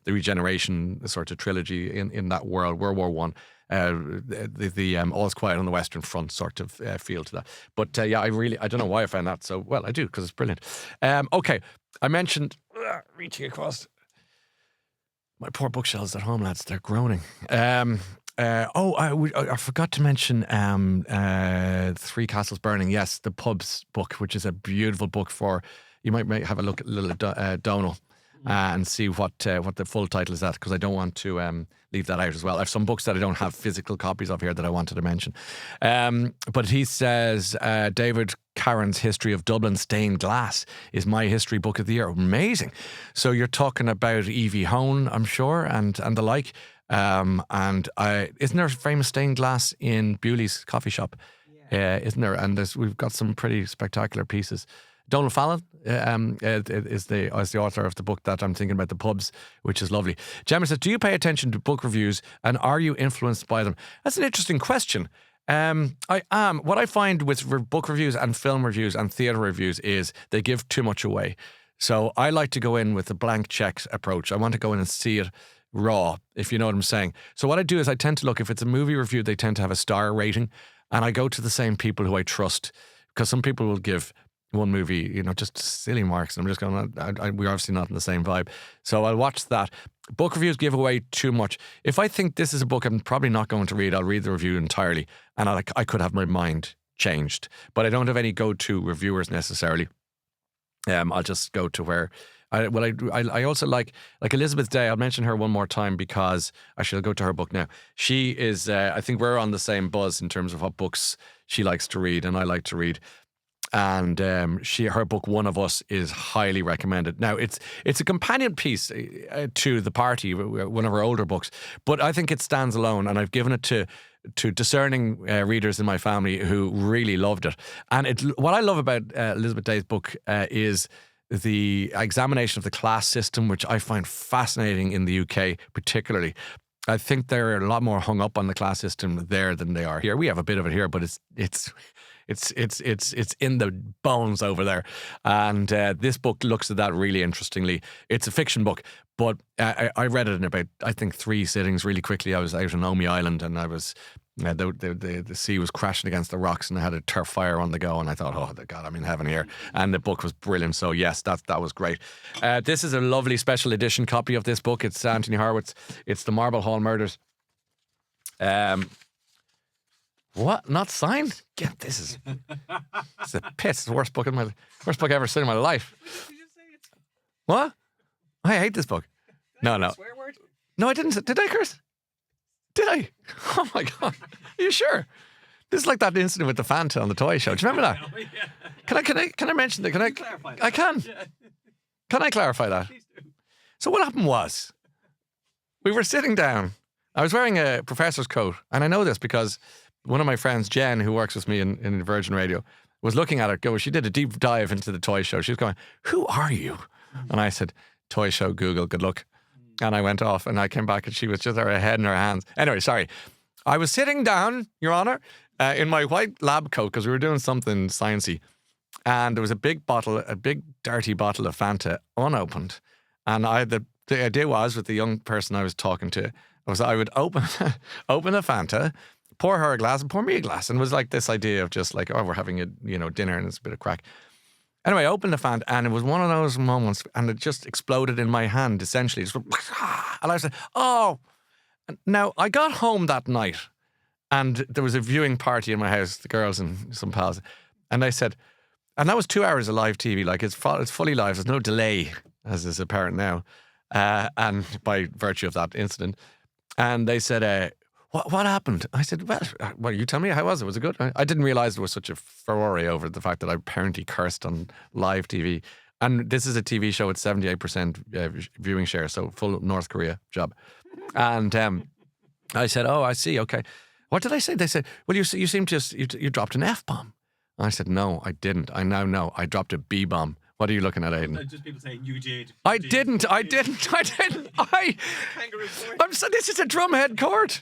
the regeneration sort of trilogy in that world, World War One. The All's Quiet on the Western Front sort of feel to that. But I don't know why I found that so well. I do, because it's brilliant. Okay, I mentioned reaching across my poor bookshelves at home, lads. They're groaning. I forgot to mention Three Castles Burning. Yes, the Pubs book, which is a beautiful book for. You might have a look at little Donal and see what the full title is at, because I don't want to leave that out as well. I have some books that I don't have physical copies of here that I wanted to mention. But he says David Cameron's History of Dublin Stained Glass is my history book of the year. Amazing. So you're talking about Evie Hone, I'm sure, and the like. Isn't there a famous stained glass in Bewley's coffee shop? Yeah. Isn't there? And we've got some pretty spectacular pieces. Donal Fallon is the author of the book that I'm thinking about, The Pubs, which is lovely. Gemma says, do you pay attention to book reviews and are you influenced by them? That's an interesting question. I am. What I find with book reviews and film reviews and theatre reviews is they give too much away. So I like to go in with a blank check approach. I want to go in and see it raw, if you know what I'm saying. So what I do is I tend to look, if it's a movie review, they tend to have a star rating, and I go to the same people who I trust, because some people will give one movie, just silly marks, and I'm just going, we're obviously not in the same vibe. So I'll watch that. Book reviews give away too much. If I think this is a book I'm probably not going to read, I'll read the review entirely, and I could have my mind changed. But I don't have any go-to reviewers necessarily. I'll just go to where I also like Elizabeth Day. I'll mention her one more time because I shall go to her book now. She is, I think we're on the same buzz in terms of what books she likes to read and I like to read. And her book, One of Us, is highly recommended. Now, it's a companion piece to The Party, one of her older books, but I think it stands alone, and I've given it to discerning readers in my family who really loved it. And what I love about Elizabeth Day's book is the examination of the class system, which I find fascinating in the UK particularly. I think they're a lot more hung up on the class system there than they are here. We have a bit of it here, but it's in the bones over there. And this book looks at that really interestingly. It's a fiction book, but I read it in about, I think, 3 sittings really quickly. I was out on Omi Island and I was the sea was crashing against the rocks and I had a turf fire on the go and I thought, oh God, I'm in heaven here. And the book was brilliant. So yes, that was great. This is a lovely special edition copy of this book. It's Anthony Horowitz. It's The Marble Hall Murders. What? Not signed? Yeah, this is it's a piss. It's the worst book I've ever seen in my life. Did you say it's What? I hate this book. No. a swear word? No, I didn't. Did I curse? Did I? Oh my God. Are you sure? This is like that incident with the Fanta on the toy show. Do you remember that? Oh, yeah. Can I mention that? Can I Clarify that. I can. Yeah. Can I clarify that? Please do. So what happened was we were sitting down. I was wearing a professor's coat, and I know this because one of my friends, Jen, who works with me in Virgin Radio, was looking at it. She did a deep dive into the toy show. She was going, "Who are you?" And I said, "Toy show, Google, good luck." And I went off and I came back and she was just her head in her hands. Anyway, sorry. I was sitting down, Your Honour, in my white lab coat because we were doing something sciencey. And there was a big dirty bottle of Fanta unopened. And the idea was with the young person I was talking to, I would open a Fanta, pour her a glass and pour me a glass. And it was like this idea of just like, oh, we're having a dinner and it's a bit of crack. Anyway, I opened the Fanta and it was one of those moments and it just exploded in my hand, essentially. And I said, oh. Now, I got home that night and there was a viewing party in my house, the girls and some pals. And I said, and that was 2 hours of live TV. Like it's fully live. There's no delay, as is apparent now. And by virtue of that incident. And they said, what happened? I said, well, you tell me, how was it? Was it good? I didn't realise there was such a furore over the fact that I apparently cursed on live TV. And this is a TV show with 78% viewing share, so full North Korea job. And I said, oh, I see, okay. What did I say? They said, well, you seem to you dropped an F-bomb. I said, no, I didn't. I now know. I dropped a B-bomb. What are you looking at, Aidan? Just people saying you did. I didn't. This is a drumhead chord.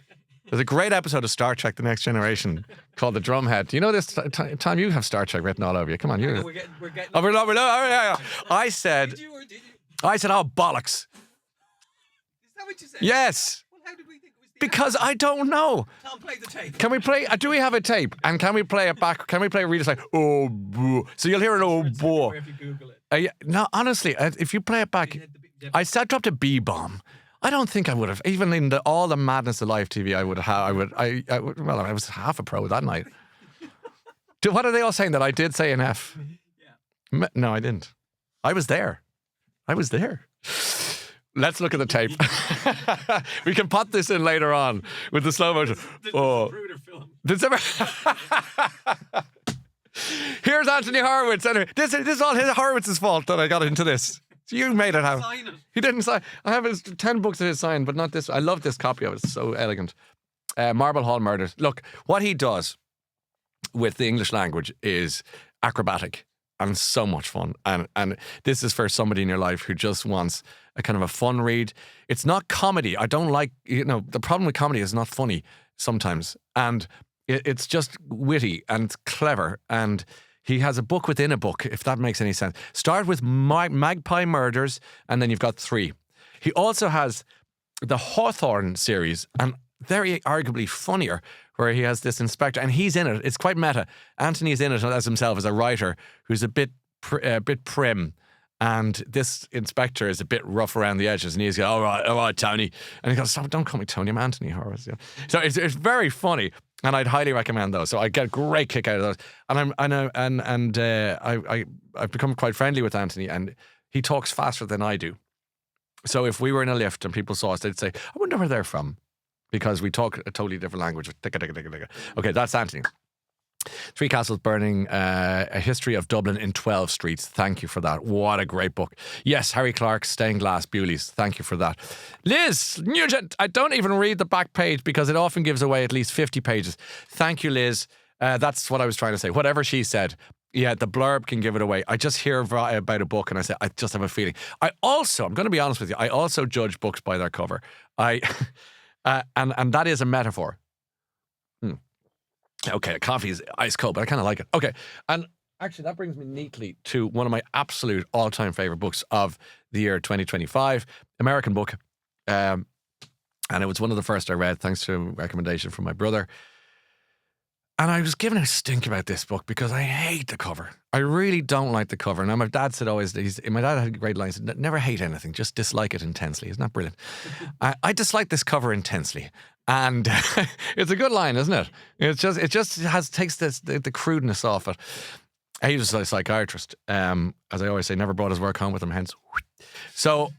There's a great episode of Star Trek: The Next Generation called The Drumhead. Do you know this time you have Star Trek written all over you? Come on, you. We're getting. Oh, we're not. Oh, yeah. I said, Did you or did you? oh, bollocks. Is that what you said? Yes. Well, how did we think it was the Because I don't know. Tom, play the tape. Can we play? Do we have a tape? And can we play it back? Can we play it really like, oh, boo. So you'll hear an oh, It's boo. everywhere if you Google it. No, honestly, if you play it back, I dropped a B-bomb. I don't think I would have. Even in all the madness of live TV, I was half a pro that night. What are they all saying? That I did say an F? Yeah. No, I didn't. I was there. Let's look at the tape. We can put this in later on with the slow motion. Oh. Film. Did ever... Here's Anthony Horowitz. Anyway, this is all Horowitz's fault that I got into this. You made it happen. Sign it. He didn't sign. I have his 10 books of his signed, but not this. I love this copy of it. It's so elegant. Marble Hall Murders. Look, what he does with the English language is acrobatic and so much fun. And this is for somebody in your life who just wants a kind of a fun read. It's not comedy. I don't like, the problem with comedy is not funny sometimes. And it's just witty and clever. And he has a book within a book, if that makes any sense. Start with Magpie Murders, and then you've got 3. He also has the Hawthorne series, and very arguably funnier, where he has this inspector, and he's in it. It's quite meta. Anthony's in it as himself, as a writer who's a bit prim, and this inspector is a bit rough around the edges, and he's going, all right, Tony. And he goes, stop, don't call me Tony, I'm Anthony Horowitz. Yeah. So it's very funny. And I'd highly recommend those. So I get a great kick out of those. And I've become quite friendly with Anthony, and he talks faster than I do. So if we were in a lift and people saw us, they'd say, I wonder where they're from, because we talk a totally different language. Okay, that's Anthony. 3 Castles Burning, A History of Dublin in 12 Streets. Thank you for that. What a great book. Yes, Harry Clark's Stained Glass Bewleys. Thank you for that. Liz Nugent, I don't even read the back page because it often gives away at least 50 pages. Thank you, Liz. That's what I was trying to say. Whatever she said, yeah, the blurb can give it away. I just hear about a book and I say, I just have a feeling. I'm going to be honest with you, I also judge books by their cover. And that is a metaphor. Okay, coffee is ice cold, but I kind of like it. Okay, and actually that brings me neatly to one of my absolute all-time favorite books of the year 2025, American book. And it was one of the first I read, thanks to a recommendation from my brother. And I was given a stink about this book because I hate the cover. I really don't like the cover. Now, my dad said always, my dad had a great line, he said, never hate anything, just dislike it intensely. Isn't that brilliant? I dislike this cover intensely. And it's a good line, isn't it? It just takes the crudeness off it. He was a psychiatrist. As I always say, never brought his work home with him, hence. So,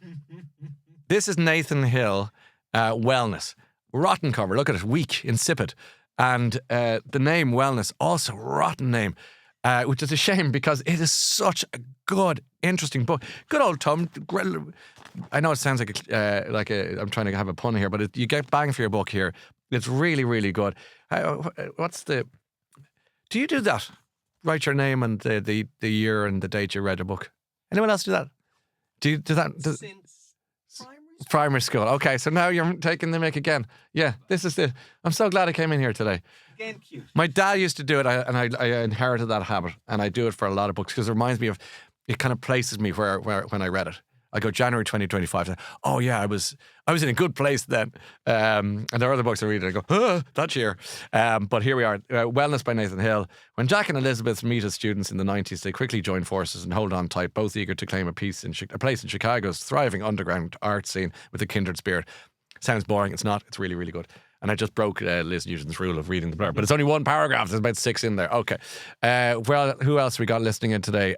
this is Nathan Hill, Wellness. Rotten cover, look at it, weak, insipid. And the name Wellness, also rotten name, which is a shame because it is such a good, interesting book. Good old Tom. I know it sounds like I'm trying to have a pun here, but you get bang for your buck here. It's really, really good. Do you do that? Write your name and the year and the date you read a book. Anyone else do that? Do you do that? Since Primary school. Okay, so now you're taking the mick again. Yeah, this is it. I'm so glad I came in here today. again cute. My dad used to do it, and I inherited that habit, and I do it for a lot of books because it reminds me of, it kind of places me where when I read it. I go January 2025. Oh yeah, I was in a good place then. And there are other books I read, and I go, that year. But here we are. Wellness by Nathan Hill. When Jack and Elizabeth meet as students in the 90s, they quickly join forces and hold on tight, both eager to claim a place in Chicago's thriving underground art scene with a kindred spirit. Sounds boring. It's not. It's really, really good. And I just broke Liz Newton's rule of reading the blurb, but it's only one paragraph. There's about 6 in there. Okay. Well, who else we got listening in today?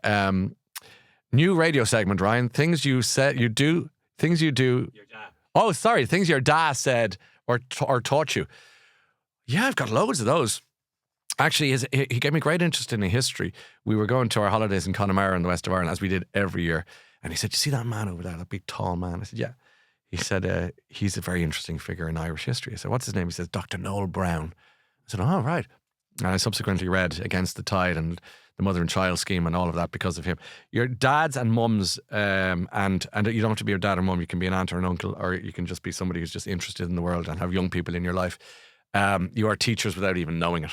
New radio segment, Ryan. Things you said you do. Things you do. Your dad. Oh, sorry. Things your dad said or taught you. Yeah, I've got loads of those. Actually, he gave me great interest in history. We were going to our holidays in Connemara in the west of Ireland, as we did every year. And he said, "You see that man over there, that big tall man?" I said, "Yeah." He said, "He's a very interesting figure in Irish history." I said, "What's his name?" He says, "Dr. Noel Brown." I said, "Oh, right." And I subsequently read Against the Tide and the Mother and Child Scheme and all of that because of him. Your dads and mums, and you don't have to be your dad or mum. You can be an aunt or an uncle, or you can just be somebody who's just interested in the world and have young people in your life. You are teachers without even knowing it.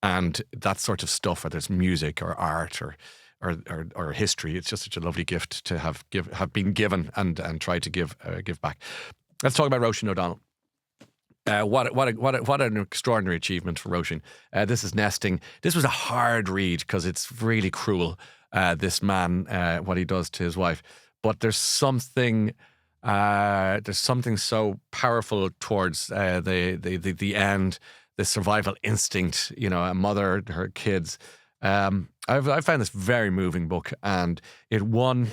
And that sort of stuff, whether it's music or art or history, it's just such a lovely gift to have been given and try to give back. Let's talk about Roisín O'Donnell. What an extraordinary achievement for Roisín. This is Nesting. This was a hard read because it's really cruel, this man, what he does to his wife. But there's something so powerful towards the end, the survival instinct, a mother, her kids. I found this very moving book, and it won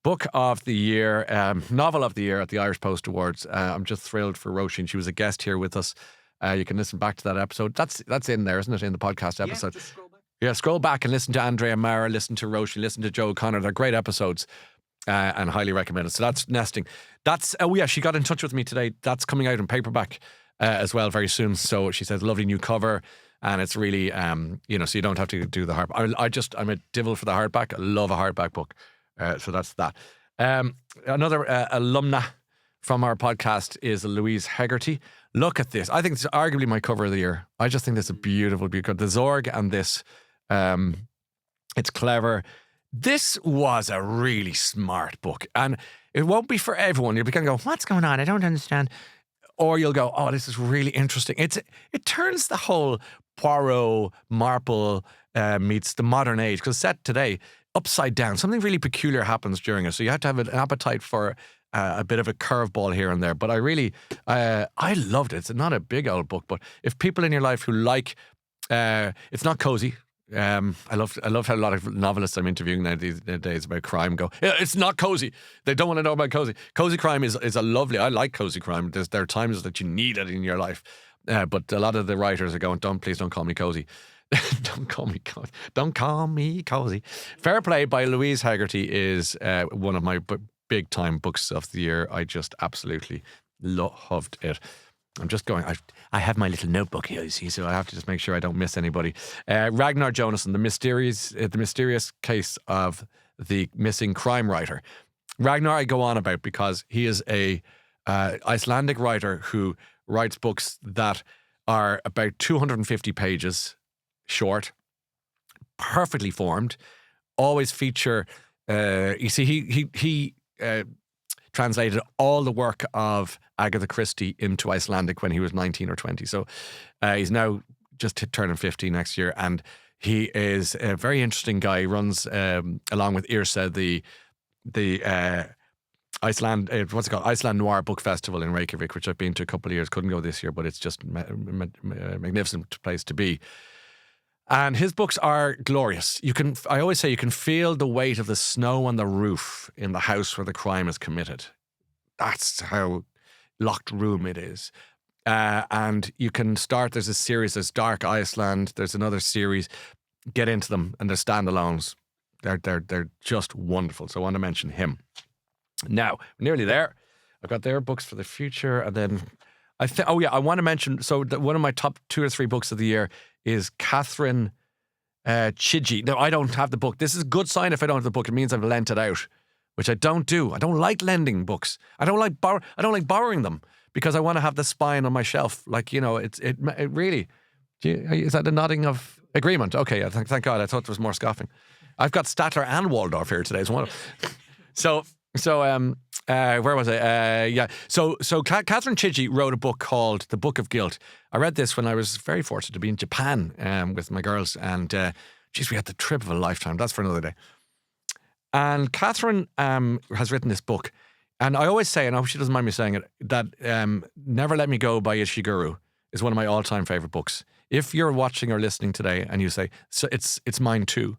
Book of the Year, Novel of the Year at the Irish Post Awards. I'm just thrilled for Roisín. She was a guest here with us. You can listen back to that episode. That's in there, isn't it, in the podcast episode? Yeah, just scroll back. Yeah, scroll back and listen to Andrea Mara, listen to Roisín, listen to Joe O'Connor. They're great episodes and highly recommended. So that's Nesting. She got in touch with me today. That's coming out in paperback as well very soon. So she says, lovely new cover. And it's really, so you don't have to do the hardback. I'm a devil for the hardback. I love a hardback book. So that's that. Another alumna from our podcast is Louise Hegarty. Look at this. I think it's arguably my cover of the year. I just think this is beautiful. The Zorg and this, it's clever. This was a really smart book. And it won't be for everyone. You'll be kind of go, what's going on? I don't understand. Or you'll go, oh, this is really interesting. It turns the whole Poirot, Marple meets the modern age, because set today, upside down. Something really peculiar happens during it. So you have to have an appetite for a bit of a curveball here and there. But I loved it. It's not a big old book, but if people in your life who like, it's not cozy. I love how a lot of novelists I'm interviewing now these days about crime go, yeah, it's not cozy. They don't want to know about cozy. Cozy crime is a lovely, I like cozy crime. There are times that you need it in your life. But a lot of the writers are going, please don't call me cozy. Don't call me cozy. Don't call me cozy. Fair Play by Louise Hegarty is one of my big time books of the year. I just absolutely loved it. I'm just going, I have my little notebook here, you see, so I have to just make sure I don't miss anybody. Ragnar Jónasson, the mysterious case of the missing crime writer. Ragnar I go on about because he is a Icelandic writer who writes books that are about 250 pages short, perfectly formed, always feature. You see, he translated all the work of Agatha Christie into Icelandic when he was 19 or 20. So he's now just turning 50 next year, and he is a very interesting guy. He runs along with Irsa the Iceland, what's it called? Iceland Noir Book Festival in Reykjavik, which I've been to a couple of years. Couldn't go this year, but it's just a magnificent place to be. And his books are glorious. I always say you can feel the weight of the snow on the roof in the house where the crime is committed. That's how locked room it is. And you can start, there's a series, there's Dark Iceland, there's another series. Get into them, and they're standalones. They're just wonderful. So I want to mention him. Now, nearly there. I've got their books for the future, and then I want to mention. So one of my top 2 or 3 books of the year is Catherine Chidgey. No, I don't have the book. This is a good sign if I don't have the book. It means I've lent it out, which I don't do. I don't like lending books. I don't like borrowing them because I want to have the spine on my shelf. Like, you know, it really. Is that a nodding of agreement? Okay, thank God. I thought there was more scoffing. I've got Statler and Waldorf here today as well. So where was I? Yeah. So Catherine Chidgey wrote a book called The Book of Guilt. I read this when I was very fortunate to be in Japan with my girls, and geez, we had the trip of a lifetime. That's for another day. And Catherine has written this book, and I always say, and I hope she doesn't mind me saying it, that Never Let Me Go by Ishiguro is one of my all-time favorite books. If you're watching or listening today and you say, so it's mine too,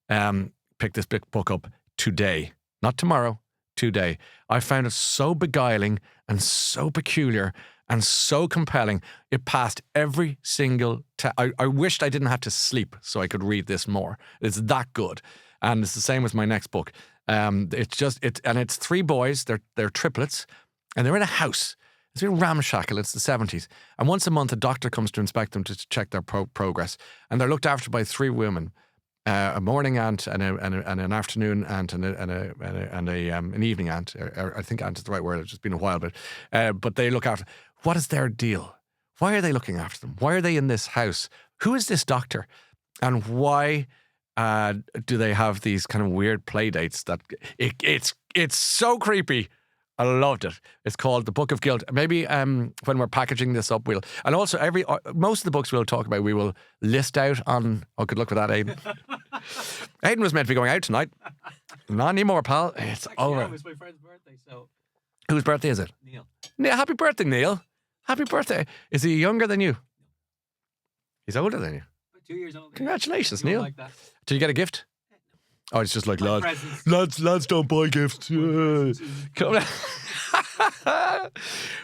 pick this book up today, not tomorrow. Today. I found it so beguiling and so peculiar and so compelling. It passed every single I wished I didn't have to sleep so I could read this more. It's that good. And it's the same with my next book. It's 3 boys, they're triplets, and they're in a house. It's been ramshackle, it's the 70s. And once a month a doctor comes to inspect them to check their progress. And they're looked after by 3 women. A morning aunt and an afternoon aunt and an evening aunt. I think aunt is the right word. It's just been a while, but they look after. What is their deal? Why are they looking after them? Why are they in this house? Who is this doctor? And why do they have these kind of weird play dates? That it's so creepy. I loved it. It's called The Book of Guilt. Maybe when we're packaging this up, and also most of the books we'll talk about, we will list out on. Oh, good luck with that, Aidan. Aidan was meant to be going out tonight. Not anymore, pal. It's over. It was my friend's birthday, so. Whose birthday is it? Neil. Happy birthday, Neil. Happy birthday. Is he younger than you? He's older than you. 2 years older. Congratulations, You Neil. like that? Did you get a gift? Oh, it's just like, My lads don't buy gifts. Come on.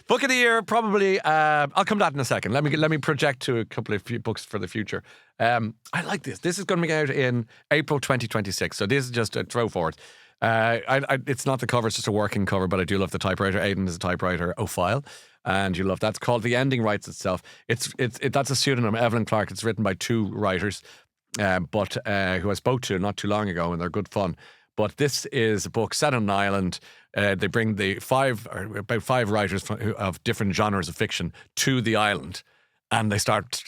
Book of the year, probably. I'll come to that in a second. Let me project to a couple of books for the future. I like this. This is going to be out in April 2026. So this is just a throw forward. It's not the cover; it's just a working cover. But I do love the typewriter. Aidan is a typewriter-ophile, and you love that. It's called The Ending Writes Itself. That's a pseudonym, Evelyn Clark. It's written by 2 writers. But who I spoke to not too long ago, and they're good fun. But this is a book set on an island. They bring about 5 writers of different genres of fiction to the island, and they start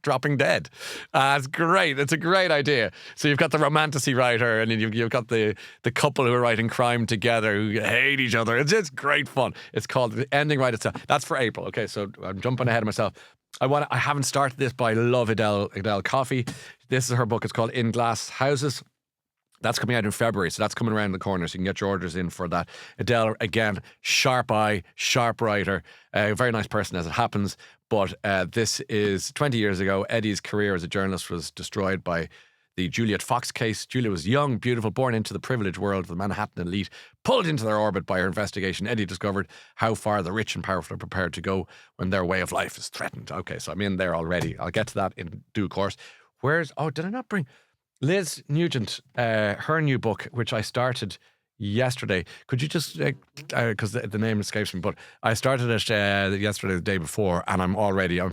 dropping dead. It's great. It's a great idea. So you've got the romantasy writer, and then you've got the couple who are writing crime together who hate each other. It's great fun. It's called The Ending Right Itself. That's for April. Okay, so I'm jumping ahead of myself. I haven't started this, but I love Adele Coffey. This is her book. It's called In Glass Houses. That's coming out in February, so that's coming around the corner, so you can get your orders in for that. Adele, again, sharp eye, sharp writer, a very nice person as it happens, but this is 20 years ago. Eddie's career as a journalist was destroyed by the Juliet Fox case. Julia was young, beautiful, born into the privileged world of the Manhattan elite, pulled into their orbit by her investigation. Eddie discovered how far the rich and powerful are prepared to go when their way of life is threatened. Okay, so I'm in there already. I'll get to that in due course. Did I not bring Liz Nugent, her new book, which I started yesterday. Could you just, because the name escapes me, but I started it yesterday, the day before, and I'm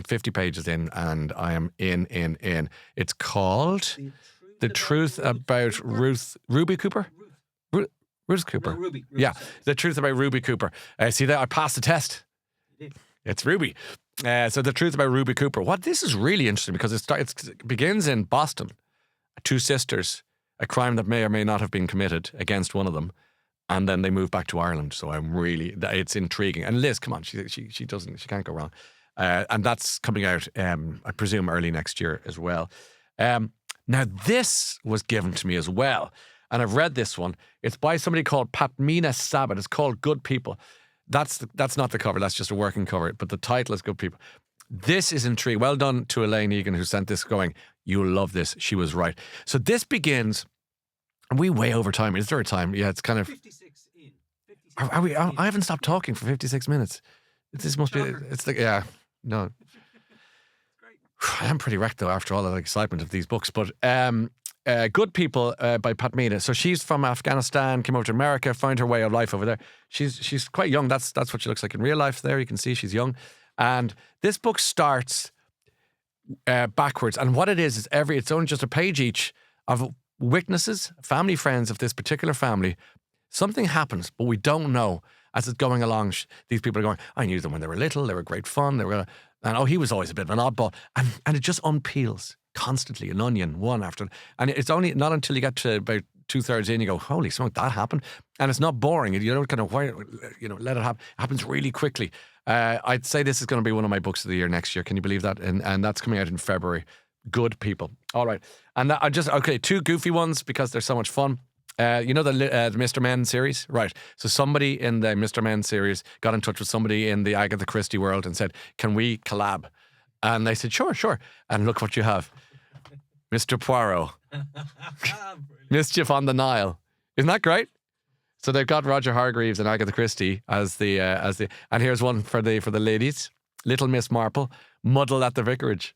50 pages in, and I am in. It's called The Truth About Ruby Cooper? Ruth Cooper. No, Ruby. Yeah, The Truth About Ruby Cooper. See that? I passed the test. You did. It's Ruby. So the truth about Ruby Cooper. This is really interesting because it begins in Boston. Two sisters, a crime that may or may not have been committed against one of them, and then they move back to Ireland. So it's intriguing. And Liz, come on, she can't go wrong. And that's coming out, I presume, early next year as well. Now this was given to me as well, and I've read this one. It's by somebody called Patmina Sabat. It's called Good People. That's not the cover. That's just a working cover. But the title is Good People. This is intriguing. Well done to Elaine Egan who sent this going, you'll love this. She was right. So this begins, and we way over time. Is there a time? Yeah, it's kind of... 56 in. 56 Are we? I haven't stopped talking for 56 minutes. This must be... It's like, yeah, no. I am pretty wrecked though after all the excitement of these books. But Good People by Patmina. So she's from Afghanistan, came over to America, found her way of life over there. She's quite young. That's what she looks like in real life. There you can see she's young. And this book starts backwards. And what it is it's only just a page each of witnesses, family friends of this particular family. Something happens, but we don't know as it's going along. These people are going, I knew them when they were little. They were great fun. And he was always a bit of an oddball. And it just unpeels constantly, an onion, one after. And it's only not until you get to about 2/3 in, you go, holy smoke, that happened. And it's not boring. You don't kind of, let it happen. It happens really quickly. I'd say this is going to be one of my books of the year next year. Can you believe that? And that's coming out in February. Good People. All right. And two goofy ones because they're so much fun. The Mr. Men series? Right. So somebody in the Mr. Men series got in touch with somebody in the Agatha Christie world and said, can we collab? And they said, sure. And look what you have. Mr. Poirot. Mischief on the Nile. Isn't that great? So they've got Roger Hargreaves and Agatha Christie as the and here's one for the ladies. Little Miss Marple, Muddle at the Vicarage.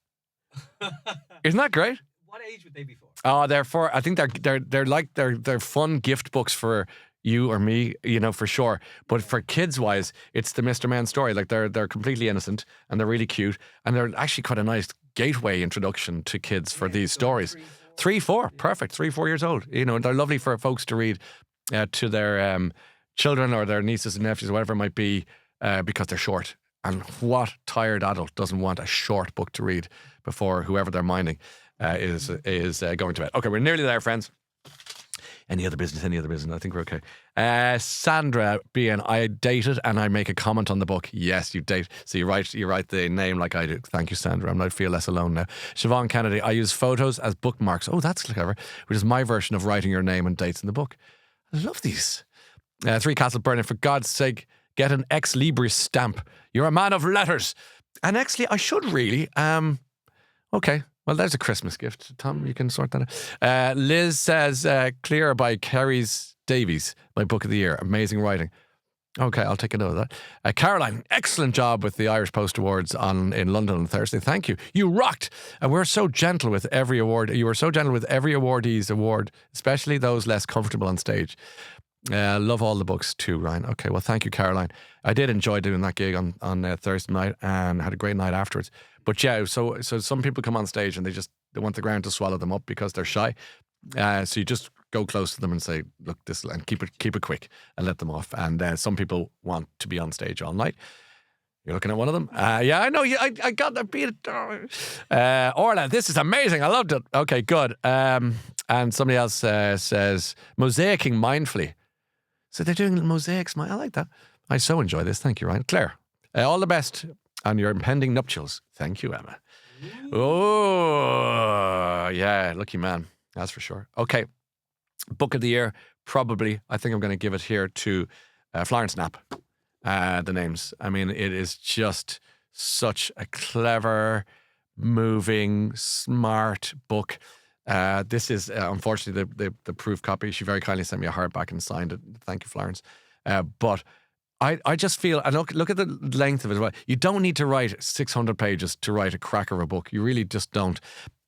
Isn't that great? What age would they be for? Oh, I think they're fun gift books for you or me, for sure. But for kids wise, it's the Mr. Men story. Like they're completely innocent and they're really cute and they're actually quite a nice gateway introduction to kids for these stories. 3, 4, perfect. 3, 4 years old. They're lovely for folks to read to their children or their nieces and nephews, whatever it might be, because they're short. And what tired adult doesn't want a short book to read before whoever they're minding is going to bed? Okay, we're nearly there, friends. Any other business? I think we're okay. Sandra being, I dated and I make a comment on the book. Yes, you date. So you write the name like I do. Thank you, Sandra. I feel less alone now. Siobhan Kennedy, I use photos as bookmarks. Oh, that's clever. Which is my version of writing your name and dates in the book. I love these. Three Castle Burning, for God's sake, get an ex libris stamp. You're a man of letters. And actually, I should really. Okay. Well, there's a Christmas gift. Tom, you can sort that out. Liz says, Clear by Kerry's Davies, my book of the year. Amazing writing. Okay, I'll take a note of that. Caroline, excellent job with the Irish Post Awards in London on Thursday. Thank you. You rocked. And we're so gentle with every award. You were so gentle with every awardee's award, especially those less comfortable on stage. Love all the books too, Ryan. Okay, well, thank you, Caroline. I did enjoy doing that gig on Thursday night and had a great night afterwards. But yeah, so some people come on stage and they want the ground to swallow them up because they're shy. So you just go close to them and say, look, and keep it quick and let them off. And some people want to be on stage all night. You're looking at one of them? Yeah, I know. I got that beat. Orla, this is amazing. I loved it. Okay, good. And somebody else says, mosaicing mindfully. So they're doing mosaics. I like that. I so enjoy this. Thank you, Ryan. Claire, all the best on your impending nuptials. Thank you, Emma. Oh, yeah, lucky man. That's for sure. Okay, book of the year, probably. I think I'm going to give it here to Florence Knapp. The names. I mean, it is just such a clever, moving, smart book. This is unfortunately the proof copy. She very kindly sent me a hardback and signed it. Thank you, Florence. But I just feel, and look at the length of it as well. You don't need to write 600 pages to write a cracker of a book. You really just don't.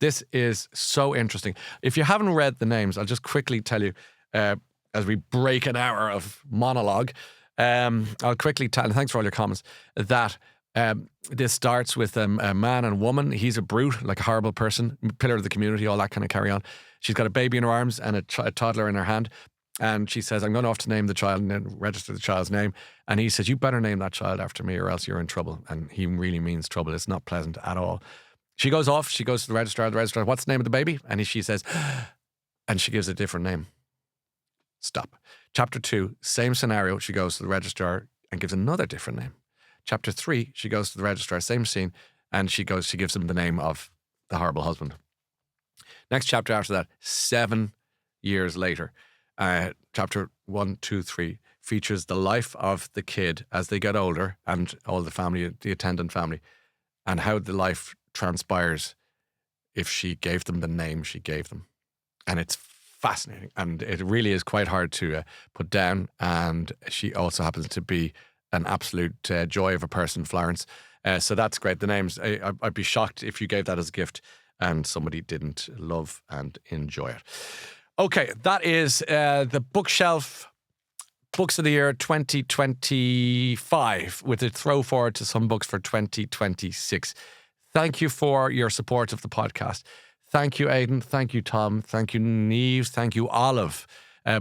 This is so interesting. If you haven't read the names, I'll just quickly tell you as we break an hour of monologue. I'll quickly tell, and thanks for all your comments, that this starts with a man and woman. He's a brute, like a horrible person, pillar of the community, all that kind of carry on. She's got a baby in her arms and a toddler in her hand. And she says, I'm going off to name the child and then register the child's name. And he says, you better name that child after me or else you're in trouble. And he really means trouble. It's not pleasant at all. She goes off. She goes to the registrar. What's the name of the baby? And she says, and she gives a different name. Stop. Chapter 2, same scenario. She goes to the registrar and gives another different name. Chapter 3, she goes to the registrar, same scene. And she gives him the name of the horrible husband. Next chapter after that, 7 years later. Chapter 1, 2, 3 features the life of the kid as they get older and all the family, the attendant family, and how the life transpires if she gave them the name she gave them. And it's fascinating. And it really is quite hard to put down. And she also happens to be an absolute joy of a person, Florence. So that's great. The names, I'd be shocked if you gave that as a gift and somebody didn't love and enjoy it. Okay, that is the bookshelf books of the year 2025 with a throw forward to some books for 2026. Thank you for your support of the podcast. Thank you, Aidan. Thank you, Tom. Thank you, Niamh. Thank you, Olive,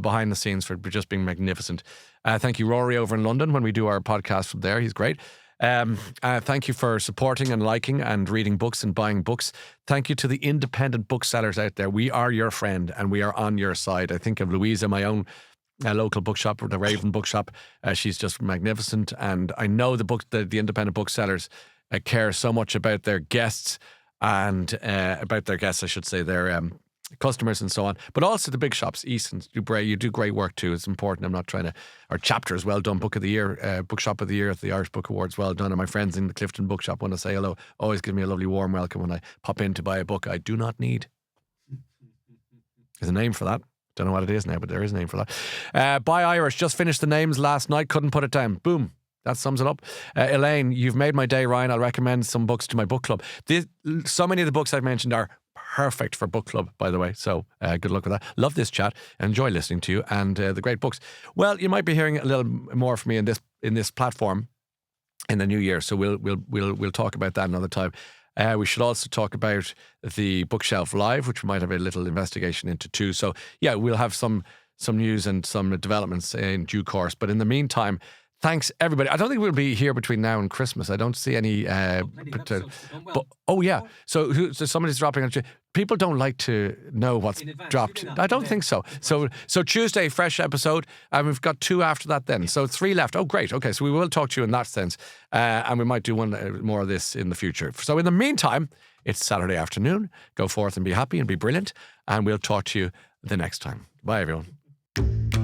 behind the scenes for just being magnificent. Thank you, Rory, over in London when we do our podcast from there. He's great. Thank you for supporting and liking and reading books and buying books. Thank you to the independent booksellers out there. We are your friend and we are on your side. I think of Louise, my own local bookshop, the Raven Bookshop. She's just magnificent. And I know the independent booksellers care so much about their guests and their customers and so on, but also the big shops, East and Dubray. You do great work too. It's important. I'm not trying to. Our chapters, well done. Book of the year, bookshop of the year at the Irish Book Awards, well done. And my friends in the Clifton Bookshop want to say hello. Always give me a lovely warm welcome when I pop in to buy a book I do not need. There's a name for that. Don't know what it is now, but there is a name for that. Buy Irish. Just finished the names last night. Couldn't put it down. Boom. That sums it up. Elaine, you've made my day, Ryan. I'll recommend some books to my book club. So many of the books I've mentioned are perfect for book club, by the way. So good luck with that. Love this chat. Enjoy listening to you and the great books. Well, you might be hearing a little more from me in this platform in the new year. So we'll talk about that another time. We should also talk about the Bookshelf Live, which we might have a little investigation into too. So yeah, we'll have some news and some developments in due course. But in the meantime, thanks, everybody. I don't think we'll be here between now and Christmas. I don't see any. So somebody's dropping on. People don't like to know what's dropped. I don't think so. So Tuesday, fresh episode, and we've got 2 after that then. So 3 left. Oh, great. Okay, so we will talk to you in that sense, and we might do one more of this in the future. So in the meantime, it's Saturday afternoon. Go forth and be happy and be brilliant, and we'll talk to you the next time. Bye, everyone.